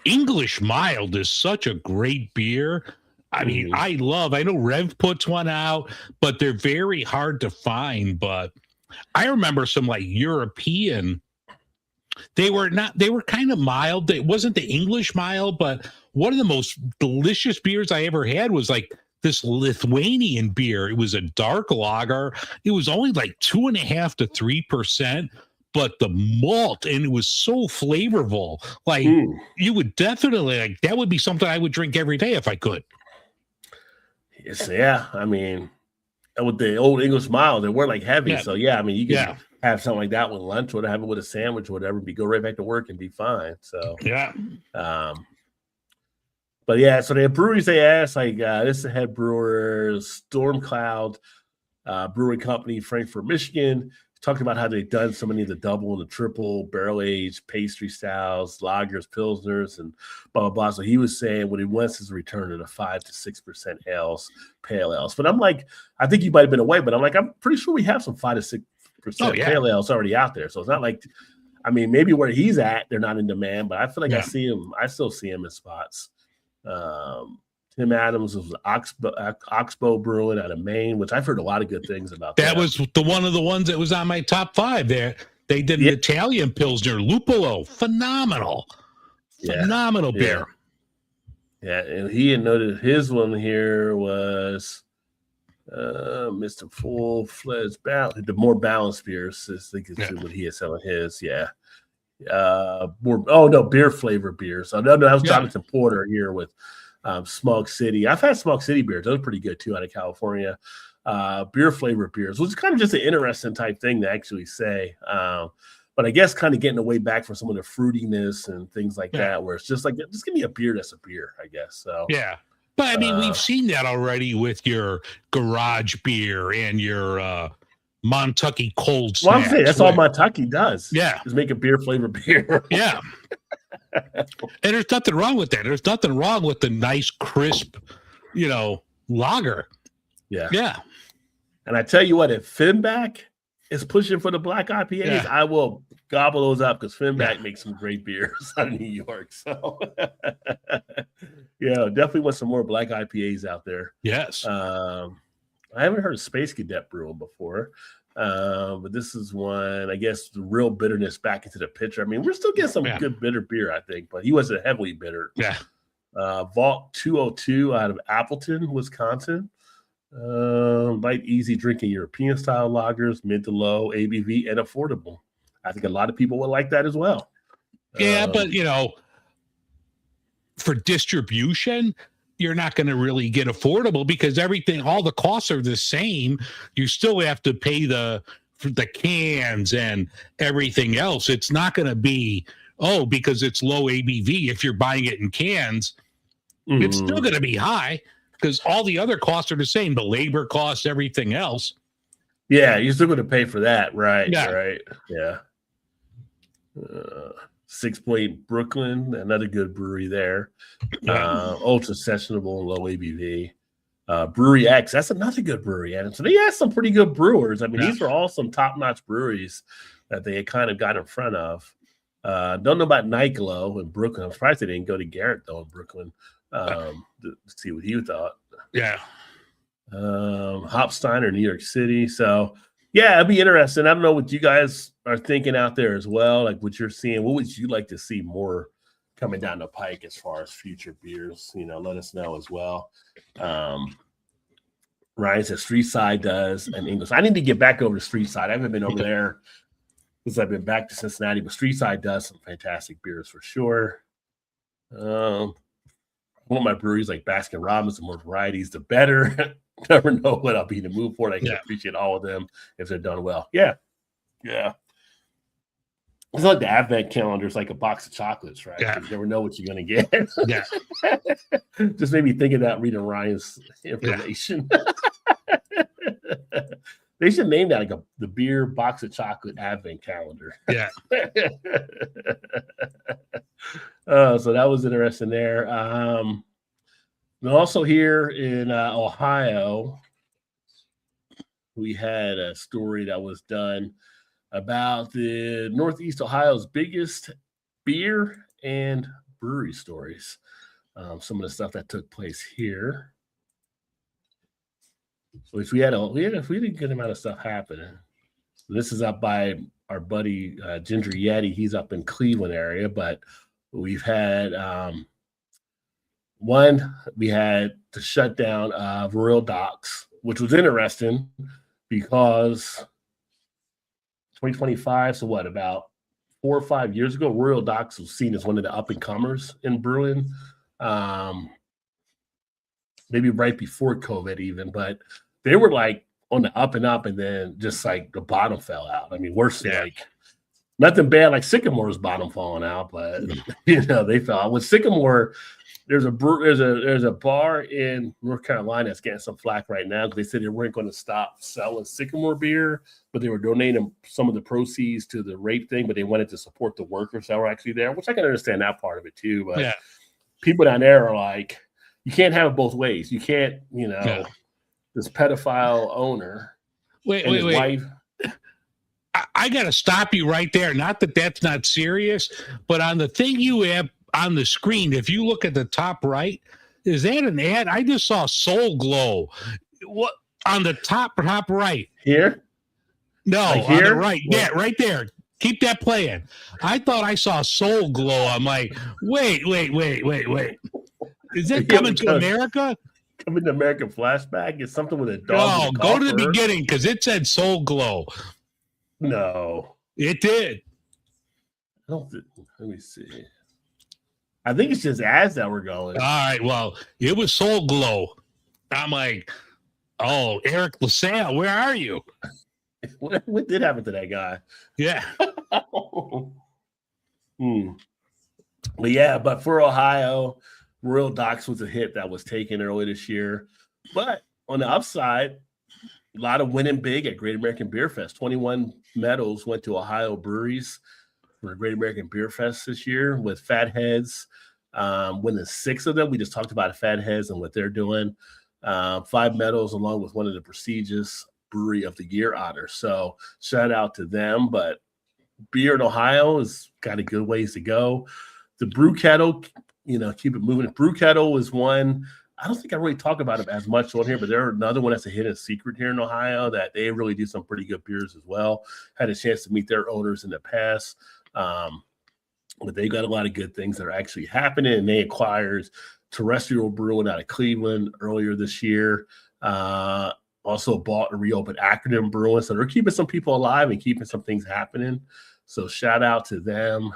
English Mild is such a great beer. I mean, I know Rev puts one out, but they're very hard to find. But I remember some like European, they were kind of mild. It wasn't the English mild, but one of the most delicious beers I ever had was like this Lithuanian beer. It was a dark lager. It was only like 2.5 to 3%. But the malt, and it was so flavorful. Like you would definitely like that would be something I would drink every day if I could. Yeah, I mean, with the old English mild, they weren't like heavy. So yeah, I mean, you can have something like that with lunch, or have it with a sandwich, or whatever. Go right back to work and be fine. So but yeah, so the breweries they asked, like this is the head brewer, Storm Cloud Brewing Company, Frankfort, Michigan. Talking about how they've done so many of the double and the triple barrel aged pastry styles, lagers, pilsners, and blah blah blah. So he was saying what he wants is a return to the 5 to 6% ales, pale ales. But I'm like, I think you might have been away, but I'm like, I'm pretty sure we have some 5 to 6% pale ales already out there. So it's not like, I mean, maybe where he's at, they're not in demand, but I feel like I still see him in spots. Tim Adams was Oxbow Brewing out of Maine, which I've heard a lot of good things about. That was one of the ones that was on my top 5 there. They did an Italian Pilsner, Lupolo. Phenomenal beer. Yeah, and he had noted his one here was Mr. Full-Fledged Balance, the more balanced beers. I think is what he is selling his. Yeah. Beer flavor beers. So that was Jonathan Porter here with Smog City. I've had Smog City beers. Those are pretty good too out of California. Beer flavor beers, which is kind of just an interesting type thing to actually say. But I guess kind of getting away back from some of the fruitiness and things like that, where it's just like, just give me a beer that's a beer, I guess. So but I mean, we've seen that already with your garage beer and your Montucky cold snacks. Well, I'm saying that's all Montucky does. Yeah, is make a beer flavor beer. Yeah. And there's nothing wrong with that. There's nothing wrong with the nice, crisp, lager. Yeah. And I tell you what, if Finback is pushing for the black IPAs, I will gobble those up because Finback makes some great beers out of New York. So, definitely want some more black IPAs out there. Yes. I haven't heard of Space Cadet brewing before. But this is one, I guess, the real bitterness back into the pitcher. I mean, we're still getting some good bitter beer, I think, but he wasn't heavily bitter. Yeah. Vault 202 out of Appleton, Wisconsin. Light, easy drinking European style lagers, mid to low ABV and affordable. I think a lot of people would like that as well. Yeah, but for distribution, you're not going to really get affordable because all the costs are the same. You still have to pay for the cans and everything else. It's not going to be, because it's low ABV. If you're buying it in cans, it's still going to be high because all the other costs are the same. The labor costs, everything else. Yeah, you're still going to pay for that. Right. Yeah. Right. Yeah. 6 Point Brooklyn, another good brewery there. Ultra sessionable and low ABV. Brewery X, that's another good brewery. And so they had some pretty good brewers. I mean, these were all some top-notch breweries that they had kind of got in front of. Don't know about Night Glow in Brooklyn. I'm surprised they didn't go to Garrett, though, in Brooklyn to see what he thought. Yeah. Hopsteiner, New York City. So, yeah, it'd be interesting. I don't know what you guys are thinking out there as well, like what you're seeing. What would you like to see more coming down the pike as far as future beers? Let us know as well. Ryan says Street Side does and English. I need to get back over to Street Side. I haven't been over there since I've been back to Cincinnati, but Street Side does some fantastic beers for sure. One of my breweries like Baskin Robbins, the more varieties, the better. Never know what I'll be in the mood for. I can appreciate all of them if they're done well. Yeah. Yeah. It's like the advent calendar is like a box of chocolates, right? Yeah. You never know what you're going to get. Yeah. Just made me think of that reading Ryan's information. They should name that like the beer box of chocolate advent calendar. Yeah. So that was interesting there. And also here in Ohio, we had a story that was done about the Northeast Ohio's biggest beer and brewery stories. Some of the stuff that took place here. Which we had a good amount of stuff happening. This is up by our buddy Ginger Yeti. He's up in Cleveland area, but we've had we had the shutdown of Royal Docks, which was interesting because 2025, so what, about 4 or 5 years ago, Royal Docks was seen as one of the up-and-comers in brewing. Maybe right before COVID even, but they were like on the up and up, and then just like the bottom fell out. I mean, worse than like nothing bad like Sycamore's bottom falling out, but they fell out. With Sycamore, there's a bar in North Carolina that's getting some flack right now because they said they weren't going to stop selling Sycamore beer, but they were donating some of the proceeds to the rape thing, but they wanted to support the workers that were actually there, which I can understand that part of it too. But people down there are like, you can't have it both ways. You can't, this pedophile owner. Wait. Wife. I got to stop you right there. Not that that's not serious, but on the thing you have on the screen, if you look at the top right, is that an ad? I just saw Soul Glow. What on the top right? Here? No, like on here? the right. Yeah, right there. Keep that playing. I thought I saw Soul Glow. I'm like, wait. Is that coming to America? Coming to America flashback? It's something with a dog. No, go to the beginning because it said Soul Glow. No. It did. Let me see. I think it's just ads that were going. All right, well, it was Soul Glow. I'm like, oh, Eric LaSalle, where are you? What did happen to that guy? Yeah. But yeah, but for Ohio, Royal Docks was a hit that was taken early this year. But on the upside, a lot of winning big at Great American Beer Fest. 21 medals went to Ohio breweries for Great American Beer Fest this year, with Fatheads winning 6 of them. We just talked about Fatheads and what they're doing. 5 medals along with one of the prestigious Brewery of the Year honors. So shout out to them. But beer in Ohio has got a good ways to go. The Brew Kettle, keep it moving. Brew Kettle is one I don't think I really talk about them as much on here, but they're another one that's a hidden secret here in Ohio that they really do some pretty good beers as well. Had a chance to meet their owners in the past. But they got a lot of good things that are actually happening. And they acquired Terrestrial Brewing out of Cleveland earlier this year. Also bought and reopened Acronym Brewing. So they're keeping some people alive and keeping some things happening. So shout out to them.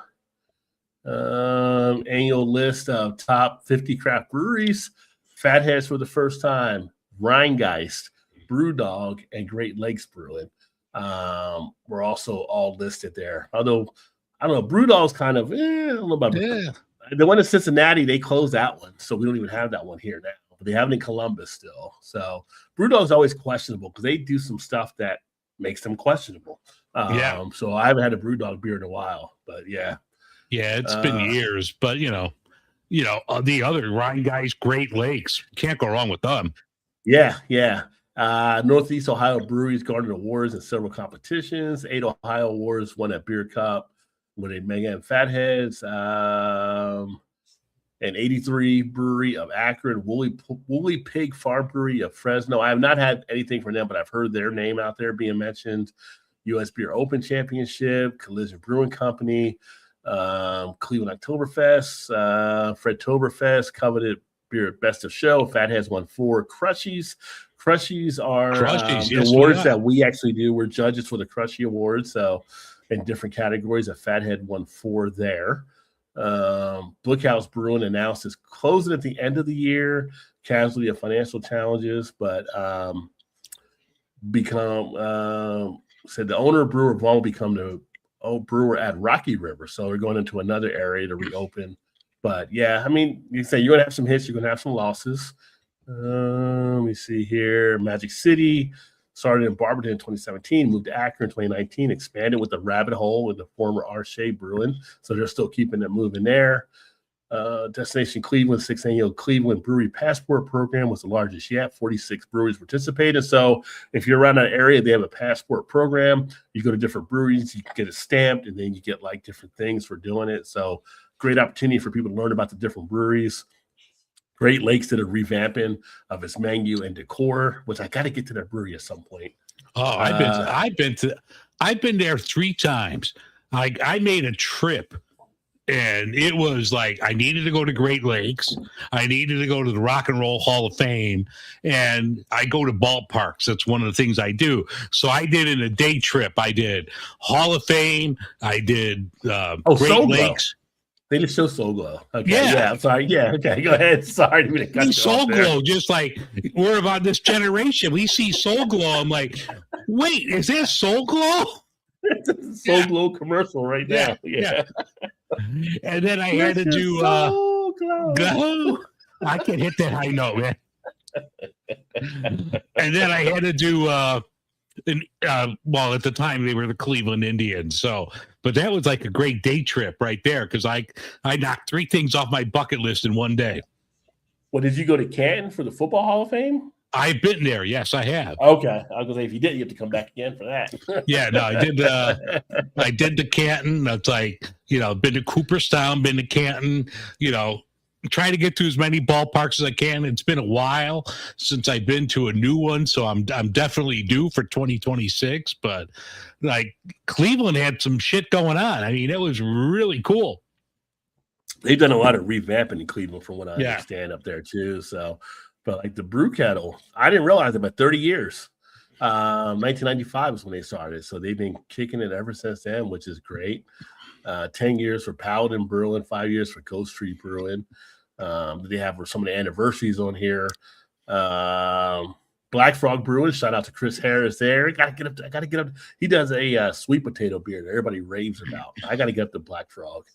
Annual list of top 50 craft breweries. Fatheads for the first time, Rheingeist, Brewdog, and Great Lakes Brewing were also all listed there. Although, I don't know, Brewdog's kind of, I don't know about the one in Cincinnati, they closed that one. So we don't even have that one here now. But they have it in Columbus still. So Brewdog's always questionable because they do some stuff that makes them questionable. So I haven't had a Brewdog beer in a while, but yeah. Yeah, it's been years, but the other Rheingeist, Great Lakes, can't go wrong with them. Yeah. Northeast Ohio breweries garnered awards in several competitions. 8 Ohio awards, won at Beer Cup with a Mega and Fatheads. And 83 Brewery of Akron, Woolly Pig Farm Brewery of Fresno. I have not had anything from them, but I've heard their name out there being mentioned. U.S. Beer Open Championship, Collision Brewing Company. Cleveland Oktoberfest, Fredtoberfest, Coveted Beer Best of Show. Fatheads won 4. Crushies are the awards that we actually do. We're judges for the Crushie Awards, so in different categories. A Fathead won 4 there. Bookhouse Brewing announced it's closing at the end of the year, casualty of financial challenges, but said the owner of Brewer Vaughn will become the brewer at Rocky River, so they're going into another area to reopen. But yeah, I mean, you say you're gonna have some hits, you're gonna have some losses. Let me see here. Magic City started in Barberton in 2017, moved to Akron in 2019, expanded with the Rabbit Hole with the former Arche Brewing, so they're still keeping it moving there. Destination Cleveland, 6th annual Cleveland Brewery Passport Program was the largest yet. 46 breweries participated. So if you're around that area, they have a passport program. You go to different breweries, you can get it stamped, and then you get like different things for doing it. So great opportunity for people to learn about the different breweries. Great Lakes did a revamping of its menu and decor, which I got to get to that brewery at some point. Oh, I've been there 3 times. I made a trip. And it was like I needed to go to Great Lakes. I needed to go to the Rock and Roll Hall of Fame. And I go to ballparks. That's one of the things I do. So I did in a day trip. I did Hall of Fame. I did Great Lakes. They just show Soul Glow. Okay, yeah. I'm sorry. Yeah, okay. Go ahead. Sorry. Soul Glow, just like we're about this generation. We see Soul Glow. I'm like, wait, is there Soul Glow? Soul Glow commercial right now. Yeah. And then I had to do Glow. I can hit that high note, man. And then I had to do well, at the time they were the Cleveland Indians. So, but that was like a great day trip right there because I knocked 3 things off my bucket list in one day. Well, did you go to Canton for the Football Hall of Fame? I've been there. Yes, I have. Okay. I was going to say, if you didn't, you have to come back again for that. Yeah, no, I did. I did the Canton. That's like, been to Cooperstown, been to Canton, try to get to as many ballparks as I can. It's been a while since I've been to a new one. So I'm definitely due for 2026, but like Cleveland had some shit going on. I mean, it was really cool. They've done a lot of revamping in Cleveland from what I understand up there too. So, but like the Brew Kettle, I didn't realize it, but 30 years. 1995 was when they started. So they've been kicking it ever since then, which is great. 10 years for Paladin Brewing, 5 years for Ghost Tree Brewing. They have some of the anniversaries on here. Black Frog Brewing, shout out to Chris Harris there. I gotta get up. He does a sweet potato beer that everybody raves about. I gotta get up to Black Frog.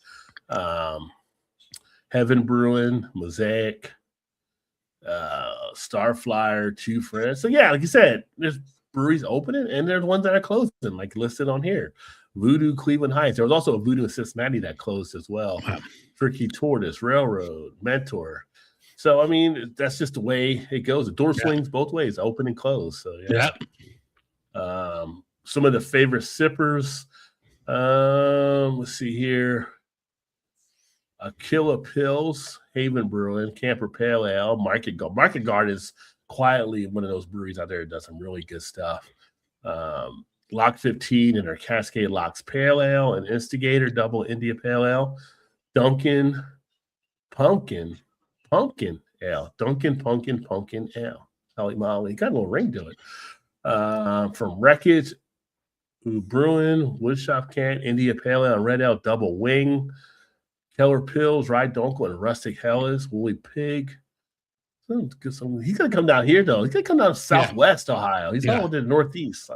Heaven Brewing, Mosaic, Starflyer, Two Friends. So yeah, like you said, there's breweries opening and there's ones that are closing, like listed on here. Voodoo Cleveland Heights. There was also a Voodoo in Cincinnati that closed as well. Tricky Tortoise, Railroad, Mentor. So I mean, that's just the way it goes. The door swings both ways, open and close. So yeah. Some of the favorite sippers. Let's see here. Killer Pills, Haven Brewing, Camper Pale Ale, Market Guard. Market Guard is quietly one of those breweries out there that does some really good stuff. Lock 15 and their Cascade Locks Pale Ale, and Instigator Double India Pale Ale, Dunkin' Pumpkin Ale, Dunkin' Pumpkin Ale. Holy moly, got a little ring to it. From Wreckage, Brewing, Woodshop Can, India Pale Ale, and Red Ale Double Wing, Keller Pills, Rye Dunkel, and Rustic Hellas, Woolly Pig. He's gonna come down here though. He's gonna come down to Southwest Ohio. He's all to the Northeast.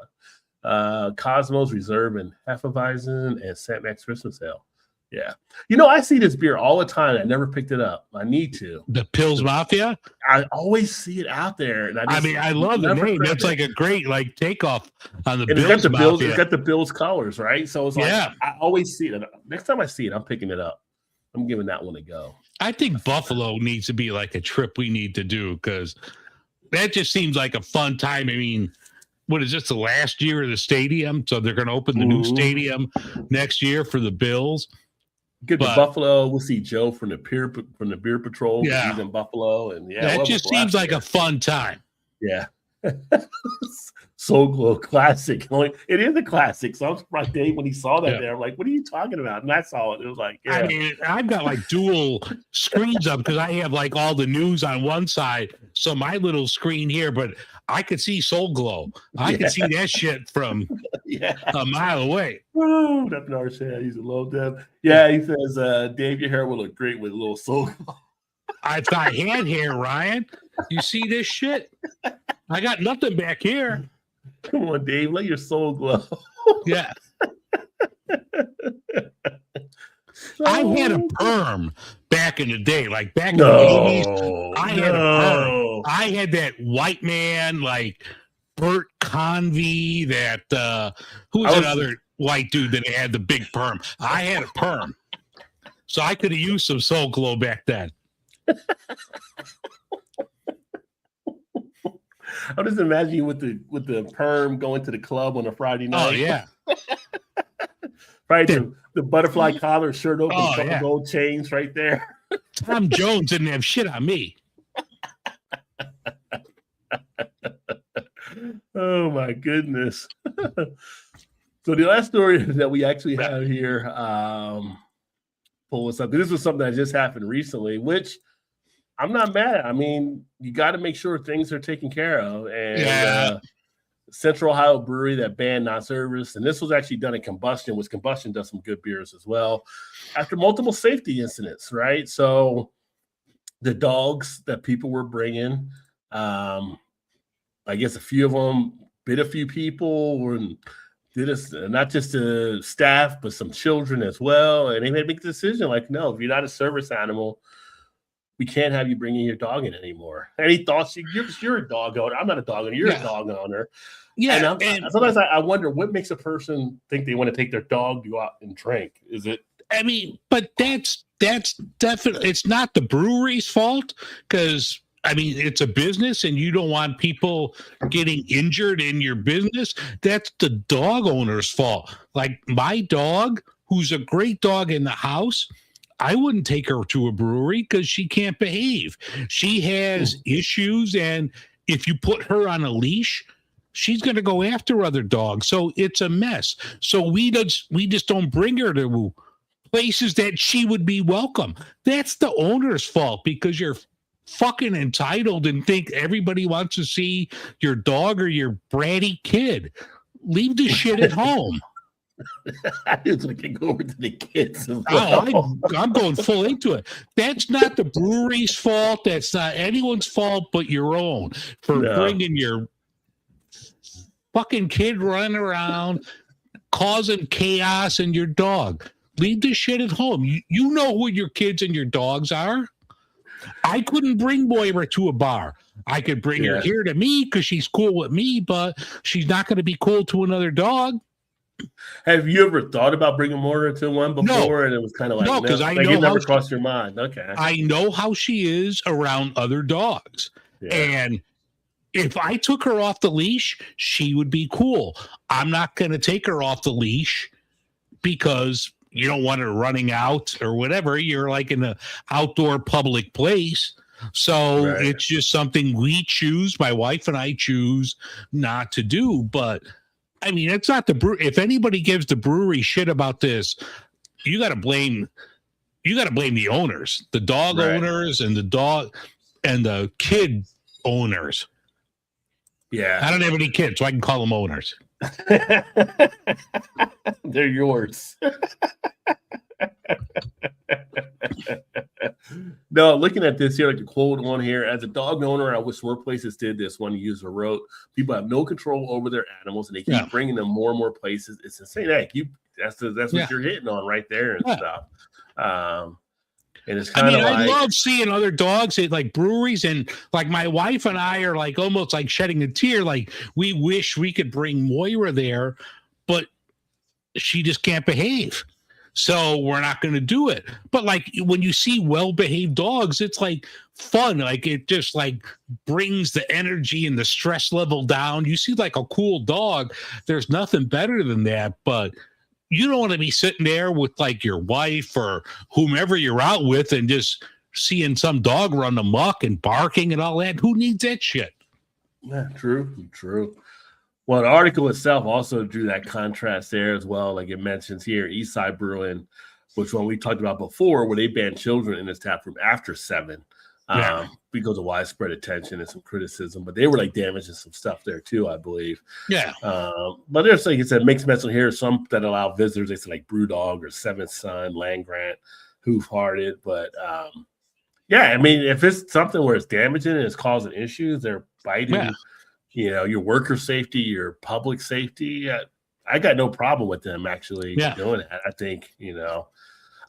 Cosmos Reserve and Hefeweizen and St. Max Christmas Ale. Yeah, I see this beer all the time. I never picked it up. I need to. The Pils Mafia. I always see it out there, and I love the name. That's like a great takeoff on the Bills. It's got the Mafia. Bills. It's got the Bills colors, right? So it's I always see it. Next time I see it, I'm picking it up. I'm giving that one a go. I think Buffalo needs to be like a trip we need to do, because that just seems like a fun time. I mean, what is this, the last year of the stadium? So they're going to open the new stadium next year for the Bills. Get to Buffalo. We'll see Joe from the Beer Patrol. He's in Buffalo, and that just seems like a fun time. Yeah. Soul Glow classic. It is a classic. So I'm surprised Dave when he saw that there. I'm like, what are you talking about? And I saw it. It was like, I mean, I've got dual screens up because I have all the news on one side. So my little screen here, but I could see Soul Glow. I could see that shit from a mile away. Oh, that Narshad, he's a little Deb. Yeah, he says, Dave, your hair will look great with a little Soul Glow. I thought had hair, Ryan. You see this shit? I got nothing back here. Come on, Dave, let your soul glow. Yeah. I had a perm back in the day, back in the 80s. I had a perm. I had that white man, Bert Convey, who was another white dude that had the big perm. I had a perm. So I could have used some Soul Glow back then. I'm just imagining you with the perm going to the club on a Friday night. Oh yeah, right. The butterfly collar, shirt open, gold chains right there. Tom Jones didn't have shit on me. Oh my goodness. So the last story that we actually have here, pull us up. This was something that just happened recently, which I'm not mad at. I mean, you got to make sure things are taken care of. And Central Ohio Brewery that banned non-service, and this was actually done in Combustion, which Combustion does some good beers as well, after multiple safety incidents, right? So the dogs that people were bringing, I guess a few of them bit a few people, and did this, not just the staff, but some children as well. And they made a big decision, no, if you're not a service animal, we can't have you bringing your dog in anymore. Any thoughts? You're a dog owner. I'm not a dog owner. You're a dog owner. Yeah. And sometimes I wonder what makes a person think they want to take their dog to go out and drink. Is it? I mean, but that's definitely, it's not the brewery's fault, because it's a business and you don't want people getting injured in your business. That's the dog owner's fault. My dog, who's a great dog in the house, I wouldn't take her to a brewery because she can't behave. She has issues, and if you put her on a leash, she's going to go after other dogs. So it's a mess. So we just don't bring her to places that she would be welcome. That's the owner's fault, because you're fucking entitled and think everybody wants to see your dog or your bratty kid. Leave the shit at home. I just want to go over to the kids. I'm going full into it. That's not the brewery's fault. That's not anyone's fault but your own for bringing your fucking kid running around, causing chaos, and your dog. Leave the shit at home. You know who your kids and your dogs are. I couldn't bring Moira to a bar. I could bring her here to me because she's cool with me, but she's not going to be cool to another dog. Have you ever thought about bringing Moira to one before? No. And it was kind of no, because I know it never crossed your mind. Okay, I know how she is around other dogs, and if I took her off the leash, she would be cool. I'm not going to take her off the leash because you don't want it running out or whatever. You're like in an outdoor public place. So it's just something we choose, my wife and I choose not to do. But I mean, it's not the brew. If anybody gives the brewery shit about this, you got to blame the owners, the dog owners and the kid owners. Yeah. I don't have any kids, so I can call them owners. They're yours. No, looking at this here, like the quote on here, as a dog owner, I wish more places did this. One user wrote, people have no control over their animals and they keep bringing them more and more places. It's insane. Hey, that's what you're hitting on right there and stuff. And it's kind of I love seeing other dogs at like breweries, and like my wife and I are like almost like shedding a tear. Like we wish we could bring Moira there, but she just can't behave. So we're not going to do it. But like when you see well-behaved dogs, it's like fun. Like it just like brings the energy and the stress level down. You see like a cool dog, there's nothing better than that. But you don't want to be sitting there with like your wife or whomever you're out with and just seeing some dog run amok and barking and all that. Who needs that shit? Yeah, true. Well, the article itself also drew that contrast there as well. Like it mentions here, Eastside Brewing, which one we talked about before, where they banned children in this tap room after 7 because of widespread attention and some criticism. But they were like damaging some stuff there too, I believe. Yeah. But there's like it's a mixed message here. Some that allow visitors, they say like Brewdog or Seventh Son, Land Grant, Hoof Hearted. But yeah, I mean, if it's something where it's damaging and it's causing issues, they're biting. Yeah. You know, your worker safety, your public safety. I got no problem with them actually doing it. I think, you know,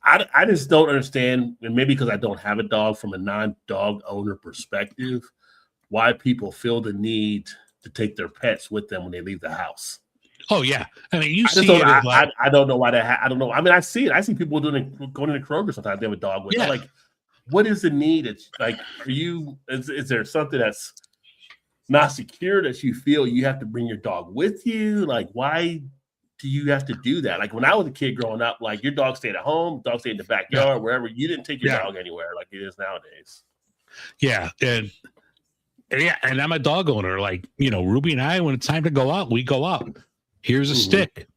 I just don't understand, and maybe because I don't have a dog from a non-dog owner perspective, why people feel the need to take their pets with them when they leave the house. Oh yeah, I mean, I don't know why that. I don't know. I mean, I see it. I see people going to the Kroger sometimes. They have a dog with them. Like, what is the need? It's like, are you? Is there something that's not secure that you feel you have to bring your dog with you? Like, why do you have to do that? Like when I was a kid growing up, like your dog stayed at home, dog stayed in the backyard, wherever. You didn't take your dog anywhere like it is nowadays. Yeah. And I'm a dog owner. Like, you know, Ruby and I, when it's time to go out, we go out. Here's a stick.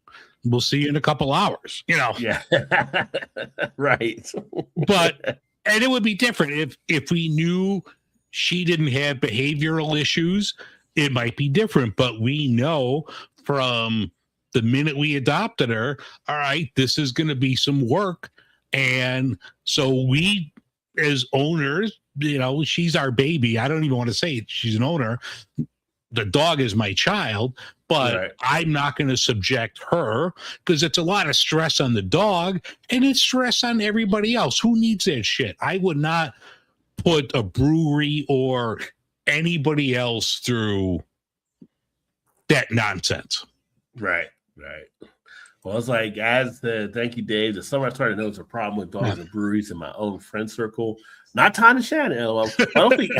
We'll see you in a couple hours, you know? Yeah. Right. And it would be different if we knew she didn't have behavioral issues. It might be different, but we know from the minute we adopted her, all right, this is going to be some work. And so we, as owners, you know, she's our baby. I don't even want to say it. She's an owner. The dog is my child, but I'm not going to subject her because it's a lot of stress on the dog and it's stress on everybody else. Who needs that shit? I would not put a brewery or anybody else through that nonsense. Right. Well, it's like, thank you, Dave. The summer I started to notice a problem with dogs and breweries in my own friend circle. Not Todd and Shannon. I don't think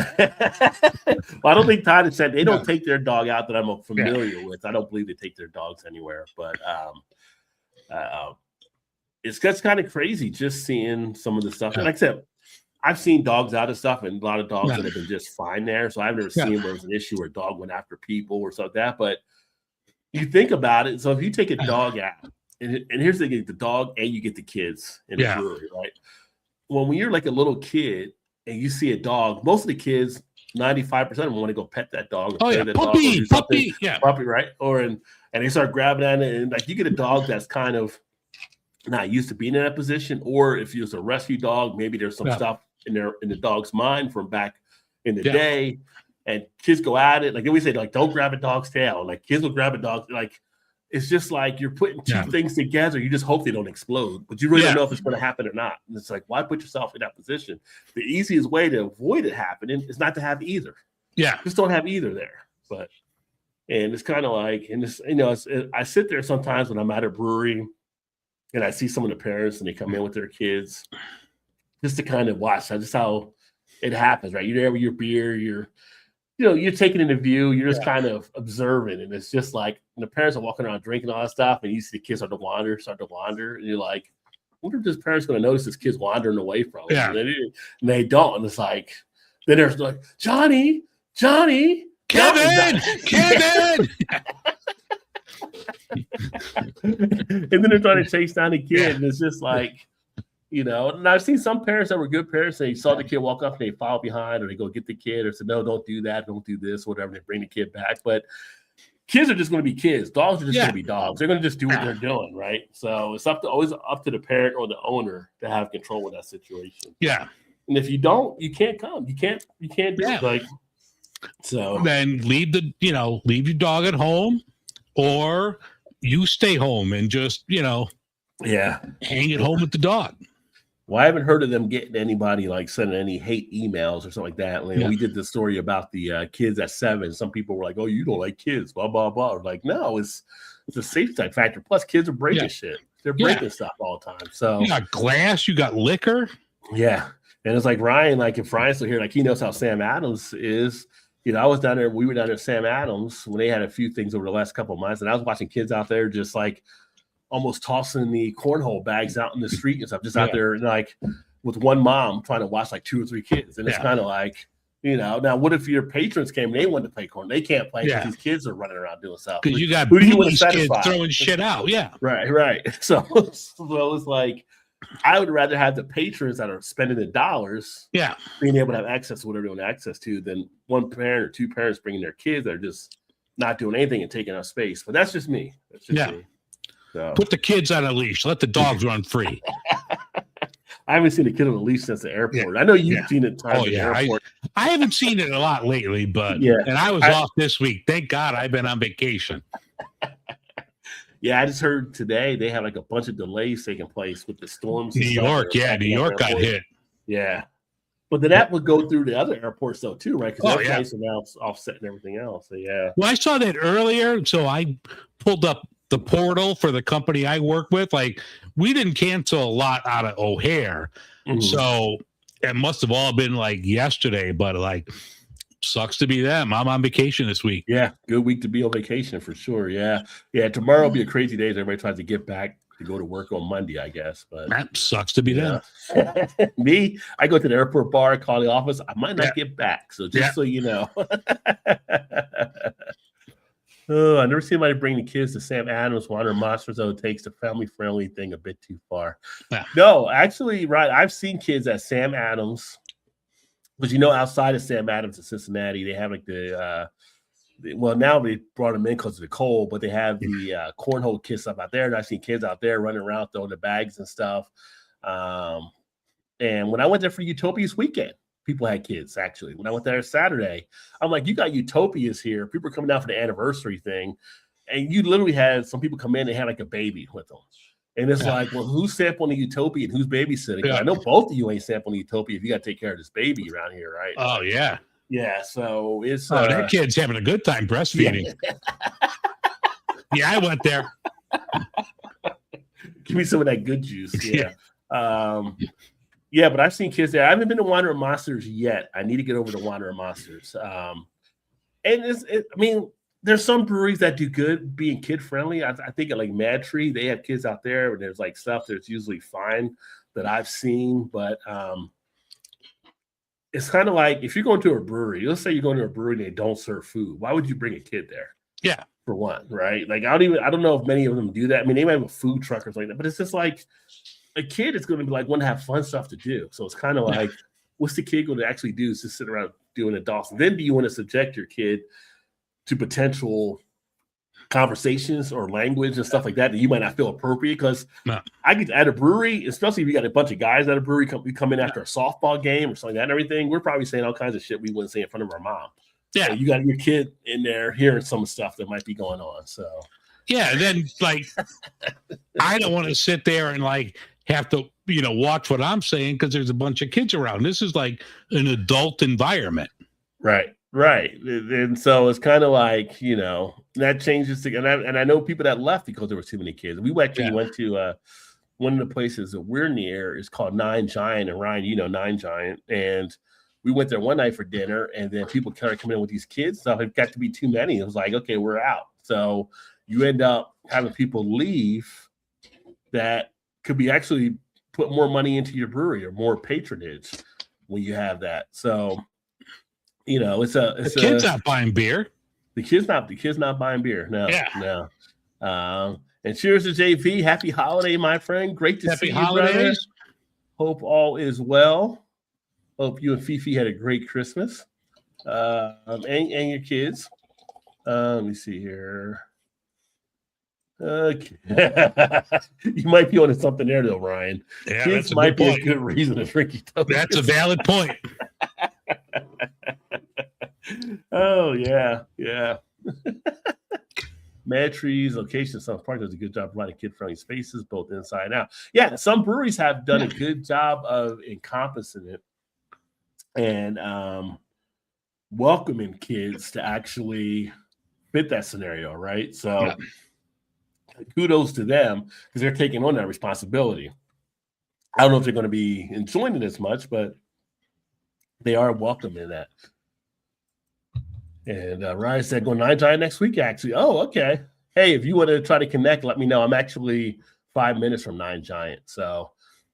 Todd and Shannon, they don't take their dog out that I'm familiar with. I don't believe they take their dogs anywhere. But it's just kind of crazy just seeing some of the stuff. And like I said, I've seen dogs out of stuff and a lot of dogs that have been just fine there. So I've never seen where there's an issue where a dog went after people or something like that. But you think about it. So if you take a dog out, and here's the thing, the dog and you get the kids in the brewery, right? Well, when you're like a little kid and you see a dog, most of the kids, 95% of them want to go pet that dog. Or that puppy, puppy, right? And they start grabbing at it, and like you get a dog that's kind of not used to being in that position, or if it's a rescue dog, maybe there's some stuff in the dog's mind from back in the day, and kids go at it. Like we say, like don't grab a dog's tail. Like kids will grab a dog. Like it's just like you're putting two things together. You just hope they don't explode, but you really don't know if it's going to happen or not. And it's like, why put yourself in that position? The easiest way to avoid it happening is not to have either. Yeah, just don't have either there. And it's kind of like, and it's, you know, I sit there sometimes when I'm at a brewery and I see some of the parents and they come in with their kids just to kind of watch just how it happens, right? You're there with your beer, you're taking in the view, you're just kind of observing, and it's just like the parents are walking around drinking all that stuff, and you see the kids start to wander, and you're like, wonder if this parent's going to notice this kid's wandering away from him. Yeah. And they don't. And it's like, then there's like, Johnny, Kevin. And then they're trying to chase down the kid. And it's just like, and I've seen some parents that were good parents. They saw the kid walk up and they follow behind, or they go get the kid, or say, no, don't do that. Don't do this, whatever. They bring the kid back. But kids are just going to be kids. Dogs are just going to be dogs. They're going to just do what they're doing, right? So it's always up to the parent or the owner to have control of that situation. Yeah. And if you don't, you can't come. You can't do it. Like, so then leave your dog at home, or you stay home and just, hang at home with the dog. Well, I haven't heard of them getting anybody like sending any hate emails or something like that. Like, we did the story about the kids at 7. Some people were like, "Oh, you don't like kids," blah blah blah. We're like, no, it's a safety factor. Plus, kids are breaking shit. They're breaking stuff all the time. So you got glass, you got liquor. Yeah, and it's like Ryan. Like if Ryan's still here, like he knows how Sam Adams is. I was down there. We were down there at Sam Adams when they had a few things over the last couple of months, and I was watching kids out there just like almost tossing the cornhole bags out in the street and stuff, just out there like with one mom trying to watch like 2 or 3 kids. And it's kind of like, now what if your patrons came and they wanted to play corn? They can't play because these kids are running around doing stuff. Because you got kids throwing shit out. Yeah. Right. So it's like, I would rather have the patrons that are spending the dollars being able to have access to whatever they want access to than one parent or 2 parents bringing their kids that are just not doing anything and taking up space. But that's just me. That's just me. So. Put the kids on a leash. Let the dogs run free. I haven't seen a kid on a leash since the airport. I know you've seen it times at the airport. I haven't seen it a lot lately, but and I was off this week. Thank God I've been on vacation. I just heard today they have like a bunch of delays taking place with the storms. New York got hit. Yeah. But then that would go through the other airports though too, right? Because their flights are now offsetting everything else. So Well, I saw that earlier, so I pulled up the portal for the company I work with. Like, we didn't cancel a lot out of O'Hare. So it must have all been like yesterday, but like, sucks to be them. I'm on vacation this week. Yeah, good week to be on vacation for sure. Yeah. Tomorrow will be a crazy day as everybody tries to get back to go to work on Monday, I guess. But that sucks to be them. Me, I go to the airport bar, call the office. I might not get back. So just so you know. Oh, I never seen anybody bring the kids to Sam Adams, Water Monsters, though it takes the family-friendly thing a bit too far. No, actually, right, I've seen kids at Sam Adams, but outside of Sam Adams in Cincinnati, they have like now they brought them in because of the cold, but they have the cornhole kids stuff out there, and I've seen kids out there running around throwing the bags and stuff. And when I went there for Utopia's weekend, people had kids, actually. When I went there Saturday, I'm like, you got Utopias here. People are coming down for the anniversary thing. And you literally had some people come in and had like a baby with them. And it's like, well, who's sampling the Utopia and who's babysitting? I know both of you ain't sampling the Utopia if you got to take care of this baby around here, right? Oh, yeah. Yeah, so it's... that kid's having a good time breastfeeding. I went there. Give me some of that good juice. Yeah, but I've seen kids there. I haven't been to Wandering Monsters yet. I need to get over to Wandering Monsters. And there's some breweries that do good being kid friendly. I think at like Mad Tree, they have kids out there, and there's like stuff that's usually fine that I've seen. But it's kind of like if you're going to a brewery, let's say you're going to a brewery and they don't serve food. Why would you bring a kid there? Yeah, for one, right? Like I don't know if many of them do that. I mean, they might have a food truck or something like that, but it's just like a kid is going to be like want to have fun stuff to do. So it's kind of like, what's the kid going to actually do? Is just sit around doing adults. And then do you want to subject your kid to potential conversations or language and stuff like that you might not feel appropriate? Because I get at a brewery, especially if you got a bunch of guys at a brewery come in after a softball game or something like that and everything, we're probably saying all kinds of shit we wouldn't say in front of our mom. Yeah, so you got your kid in there hearing some stuff that might be going on. So and then like I don't want to sit there and like have to watch what I'm saying because there's a bunch of kids around. This is like an adult environment. Right. And so it's kind of like, that changes. And I know people that left because there were too many kids. We actually went to one of the places that we're near is called Nine Giant. And Ryan, Nine Giant. And we went there one night for dinner, and then people started coming in with these kids. So it got to be too many. It was like, okay, we're out. So you end up having people leave that could be actually put more money into your brewery or more patronage when you have that. So, the kid's not buying beer. The kid's not buying beer. No, yeah. No. And cheers to JP. Happy holiday, my friend. Great to see you, brother. Hope all is well. Hope you and Fifi had a great Christmas. And your kids. Let me see here. Okay. You might be onto something there, though, Ryan. Yeah, kids might be a good reason to drink each other. That's a valid point. Oh, yeah. Mad Trees location. Some park does a good job providing kid-friendly spaces, both inside and out. Yeah, some breweries have done a good job of encompassing it and welcoming kids to actually fit that scenario, right? So kudos to them because they're taking on that responsibility. I don't know if they're going to be enjoying it as much, but they are welcoming that. And Ryan said, go 9 Giant next week, actually. Oh, okay. Hey, if you want to try to connect, let me know. I'm actually 5 minutes from 9 Giant. So,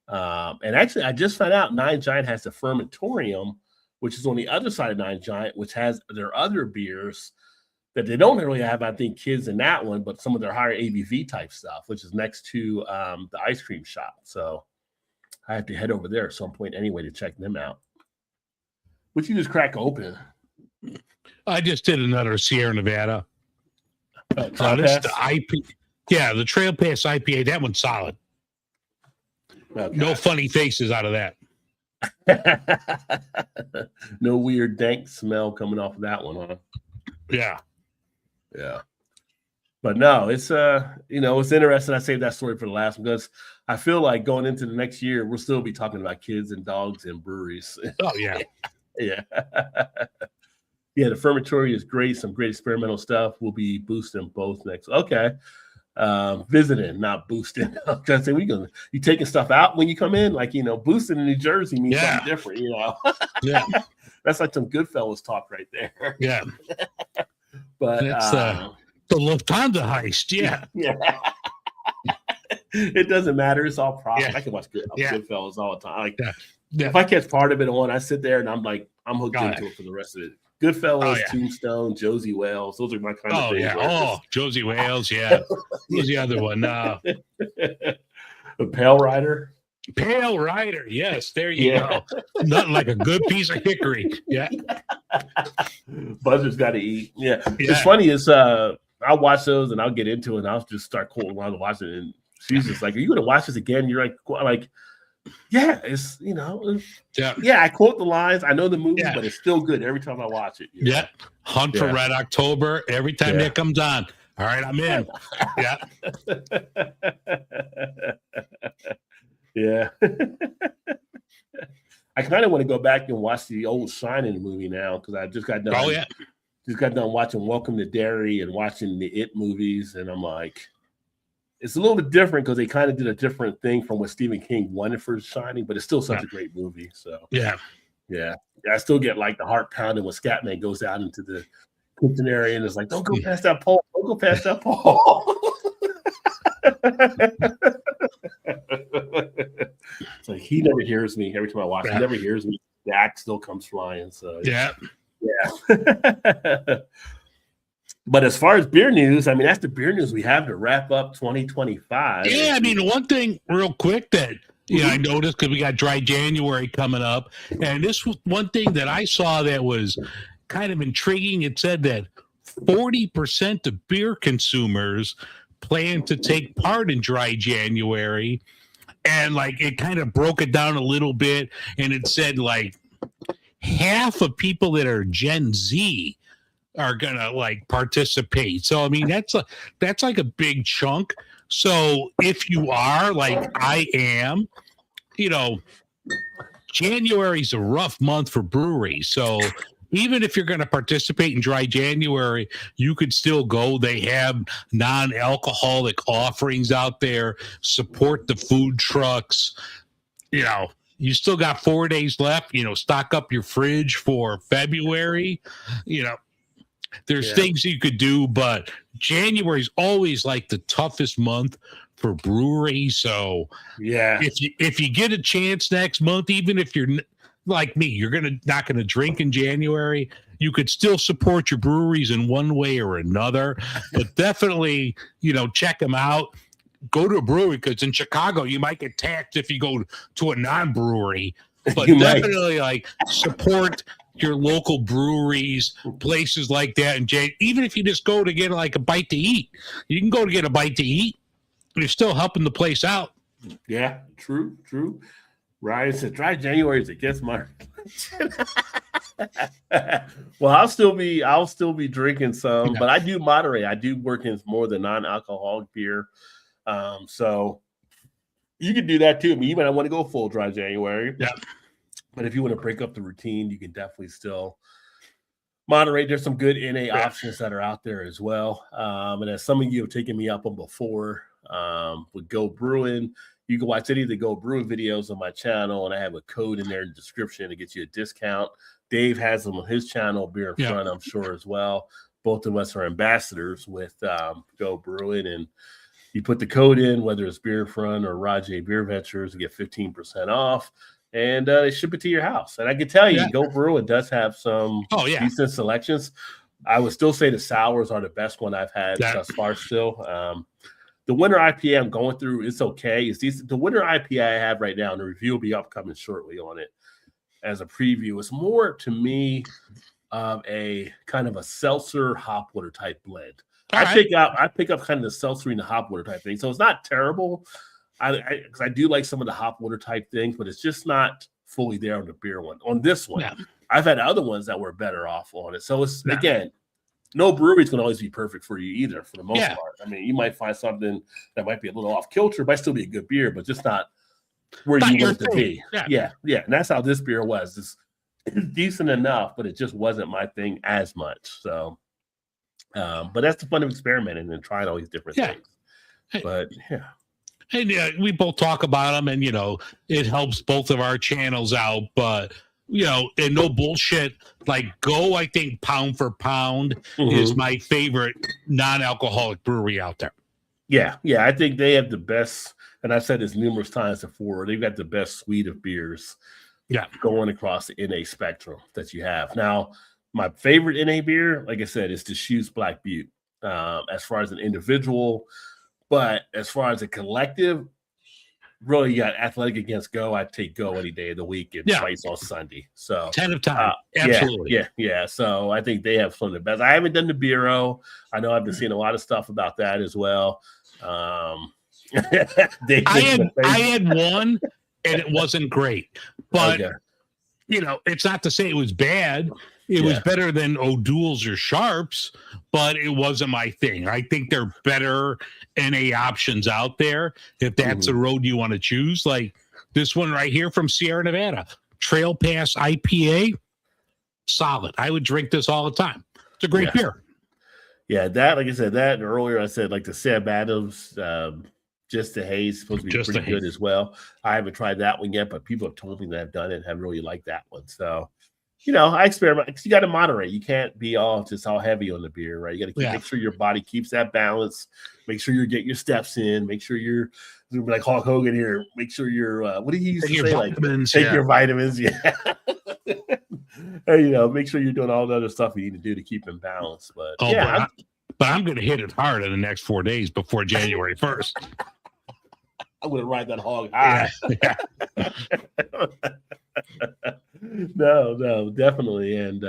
and actually, I just found out 9 Giant has the fermentorium, which is on the other side of 9 Giant, which has their other beers that they don't really have, I think, kids in that one, but some of their higher ABV type stuff, which is next to the ice cream shop. So I have to head over there at some point anyway to check them out. What you just crack open? I just did another Sierra Nevada. This the IP. Yeah, the Trail Pass IPA. That one's solid. Okay. No funny faces out of that. No weird dank smell coming off of that one, huh? Yeah. But no, it's it's interesting. I saved that story for the last one because I feel like going into the next year, we'll still be talking about kids and dogs and breweries. Oh yeah. Yeah. Yeah, the fermentory is great. Some great experimental stuff. We'll be boosting both next. Okay. Visiting, not boosting. I'm trying to say, you taking stuff out when you come in? Like, boosting in New Jersey means something different, Yeah. That's like some Goodfellas talk right there. Yeah. But it's the Lufthansa heist. Yeah. Yeah. It doesn't matter. It's all profit. Yeah. I can watch Goodfellas all the time. Like, Yeah. if I catch part of it on, I sit there and I'm like, I'm hooked into it for the rest of it. Goodfellas, Tombstone, Josie Wales. Those are my kind of things. Oh, Josie Wales. Yeah. Who's the other one? The Pale Rider. Pale Rider. Yes. There you go. Nothing like a good piece of hickory. Yeah. Buzzard's got to eat. Yeah. It's funny is I'll watch those and I'll get into it and I'll just start quoting while I'm watching it. And she's just like, are you going to watch this again? You're like, yeah, it's I quote the lines. I know the movie, but it's still good every time I watch it. Yeah, Hunt for Red October. Every time that comes on, all right, I'm in. Yeah, yeah. I kind of want to go back and watch the old Shining movie now because I just got done. Just got done watching Welcome to Derry and watching the It movies, and I'm like. It's a little bit different because they kind of did a different thing from what Stephen King wanted for Shining, but it's still such a great movie. So yeah. I still get like the heart pounding when Scatman goes out into the kitchen area and is like, "Don't go past that pole! Don't go past that pole!" It's like he never hears me every time I watch. He never hears me. The axe still comes flying. So yeah. But as far as beer news, I mean, that's the beer news we have to wrap up 2025. Yeah, I mean, one thing real quick that I noticed because we got dry January coming up, and this was one thing that I saw that was kind of intriguing. It said that 40% of beer consumers plan to take part in dry January, and like it kind of broke it down a little bit, and it said like half of people that are Gen Z are gonna like participate. So I mean that's like a big chunk. So if you are like I am, January's a rough month for breweries. So even if you're going to participate in dry January, you could still go. They have non-alcoholic offerings out there. Support the food trucks. You still got 4 days left. Stock up your fridge for February. There's Yeah. things you could do, but January is always like the toughest month for breweries. So Yeah. if you get a chance next month, even if you're like me, you're not gonna drink in January, you could still support your breweries in one way or another. But definitely, check them out. Go to a brewery, because in Chicago you might get taxed if you go to a non-brewery. But You might. definitely support your local breweries, places like that. And even if you just go to get like a bite to eat, you can go to get a bite to eat. You're still helping the place out. Yeah, true. Ryan said, "Dry January is against my." Well, I'll still be drinking some, but I do moderate. I do work in more than non-alcoholic beer, so you can do that too. I mean, you might not want to go full dry January, Yeah. But if you want to break up the routine, you can definitely still moderate. There's some good NA options that are out there as well, and as some of you have taken me up on before, with Go Brewing. You can watch any of the Go Brewing videos on my channel, and I have a code in there in the description to get you a discount. Dave has them on his channel, Beer in Front, I'm sure, as well. Both of us are ambassadors with Go Brewing, and you put the code in, whether it's Beer in Front or Rod J BeerVentures, to get 15% off, and they ship it to your house. And I can tell you, Go Brewing does have some decent selections. I would still say the sours are the best one I've had thus far still. The winter IPA I'm going through, it's okay. It's decent. The winter IPA I have right now, and the review will be upcoming shortly on it as a preview. It's more, to me, of a kind of a seltzer hop water type blend. I pick up kind of the seltzer and the hop water type thing. So it's not terrible. Because I do like some of the hop water type things, but it's just not fully there on the beer one. On this one, I've had other ones that were better off on it. So it's again, no brewery is going to always be perfect for you either, for the most part. I mean, you might find something that might be a little off kilter, might still be a good beer, but just not where you want it to be. Yeah. And that's how this beer was. It's decent enough, but it just wasn't my thing as much. So, but that's the fun of experimenting and trying all these different things. But And we both talk about them, and it helps both of our channels out. But and no bullshit. Like Go, I think pound for pound is my favorite non-alcoholic brewery out there. Yeah, I think they have the best, and I've said this numerous times before. They've got the best suite of beers. Going across the NA spectrum that you have. Now, my favorite NA beer, like I said, is the Shoes Black Butte. As far as an individual. But as far as a collective, really, you got Athletic against Go. I'd take Go any day of the week and twice on Sunday. So 10 of time. Absolutely. Yeah. So I think they have some of the best. I haven't done the Bureau. I know I've been seeing a lot of stuff about that as well. I had one, and it wasn't great. But it's not to say it was bad. It was better than O'Doul's or Sharps, but it wasn't my thing. I think there are better NA options out there if that's the road you want to choose. Like this one right here from Sierra Nevada, Trail Pass IPA, solid. I would drink this all the time. It's a great beer. Yeah, that, like I said, that and earlier I said like the Sam Adams, Just the Haze, supposed to be pretty good as well. I haven't tried that one yet, but people have told me that have done it and have really liked that one. So, I experiment because you got to moderate. You can't be all heavy on the beer, right? You got to make sure your body keeps that balance. Make sure you're getting your steps in. Make sure you're like Hulk Hogan here. Make sure you're what do you used to say? Vitamins, take your vitamins. Yeah. And, make sure you're doing all the other stuff you need to do to keep in balance. But I'm going to hit it hard in the next 4 days before January 1st. I'm going to ride that hog high. No, definitely. And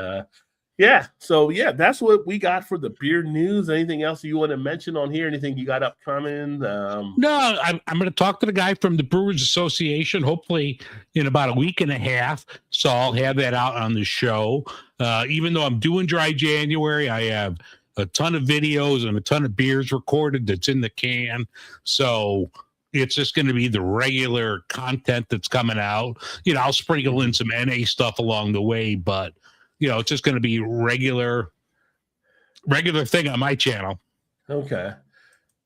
that's what we got for the beer news. Anything else you want to mention on here? Anything you got upcoming? No, I'm going to talk to the guy from the Brewers Association, hopefully in about a week and a half. So I'll have that out on the show. Even though I'm doing dry January, I have a ton of videos and a ton of beers recorded that's in the can. So it's just going to be the regular content that's coming out. I'll sprinkle in some NA stuff along the way, but it's just going to be regular thing on my channel. Okay.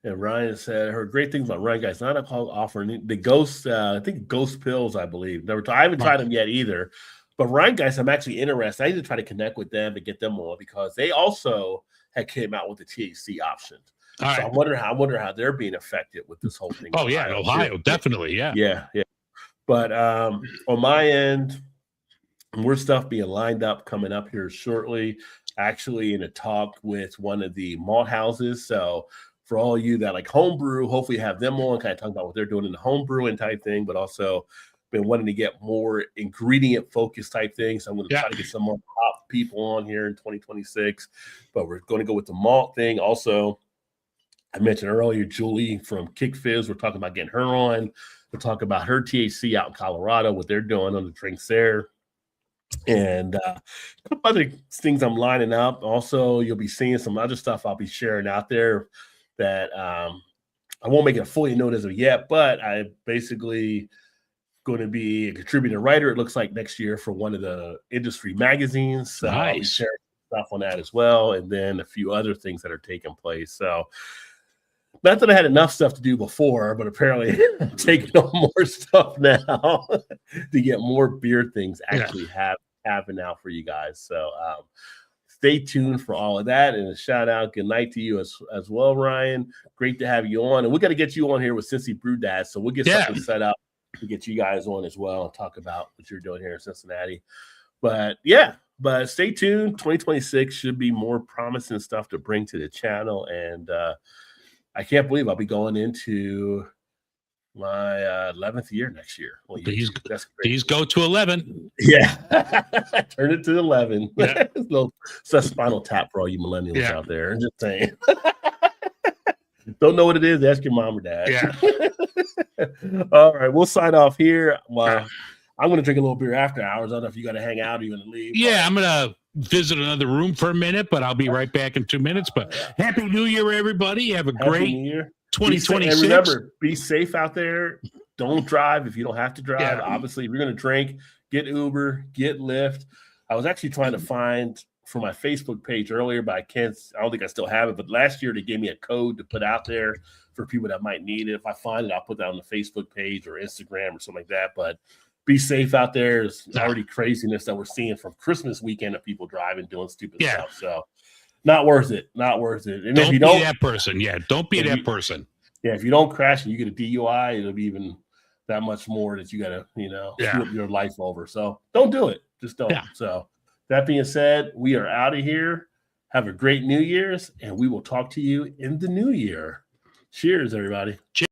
And Ryan said, I heard great things about Ryan guys. Not a call offering the Ghost. I think Ghost pills. I believe I haven't tried them yet either. But Ryan guys, I'm actually interested. I need to try to connect with them to get them on because they also had came out with the THC option. All so right. I wonder how they're being affected with this whole thing. Oh yeah, in Ohio, definitely. Yeah. Yeah. But on my end, more stuff being lined up coming up here shortly. Actually, in a talk with one of the malt houses. So for all you that like homebrew, hopefully have them on, kind of talk about what they're doing in the homebrewing type thing, but also been wanting to get more ingredient focused type things. So I'm going to try to get some more pop people on here in 2026, but we're going to go with the malt thing. Also, I mentioned earlier, Julie from Kick Fizz, we're talking about getting her on. We'll talk about her THC out in Colorado, what they're doing on the drinks there. And a couple other things I'm lining up. Also, you'll be seeing some other stuff I'll be sharing out there that I won't make it a fully known as of yet, but I basically going to be a contributing writer, it looks like, next year for one of the industry magazines. So I'll be sharing stuff on that as well, and then a few other things that are taking place. So not that I had enough stuff to do before, but apparently I'm taking on more stuff now to get more beer things actually happen out for you guys. So stay tuned for all of that, and a shout out, good night to you as well, Ryan. Great to have you on, and we got to get you on here with Cincy Brew Dad, so we'll get something set up to get you guys on as well and talk about what you're doing here in Cincinnati. But stay tuned. 2026 should be more promising stuff to bring to the channel, and I can't believe I'll be going into my 11th year next year. Well, these go to 11. Yeah. Turn it to 11. Yeah. Little spinal tap for all you millennials out there. I'm just saying. Don't know what it is? Ask your mom or dad. Yeah. All right. We'll sign off here. Well, I'm going to drink a little beer after hours. I don't know if you got to hang out or you're going to leave. Yeah, I'm going to visit another room for a minute, but I'll be right back in 2 minutes. But Happy New Year, everybody. Have a great 2026. And remember, be safe out there. Don't drive if you don't have to drive. Yeah. Obviously, if you're going to drink, get Uber, get Lyft. I was actually trying to find for my Facebook page earlier, but I don't think I still have it. But last year, they gave me a code to put out there for people that might need it. If I find it, I'll put that on the Facebook page or Instagram or something like that. But be safe out there. There's already craziness that we're seeing from Christmas weekend of people driving, doing stupid stuff. So not worth it. Not worth it. And don't be that person. Yeah, don't be that person. Yeah, if you don't crash and you get a DUI, it'll be even that much more that you got to, flip your life over. So don't do it. Just don't. Yeah. So that being said, we are out of here. Have a great New Year's, and we will talk to you in the new year. Cheers, everybody. Cheers.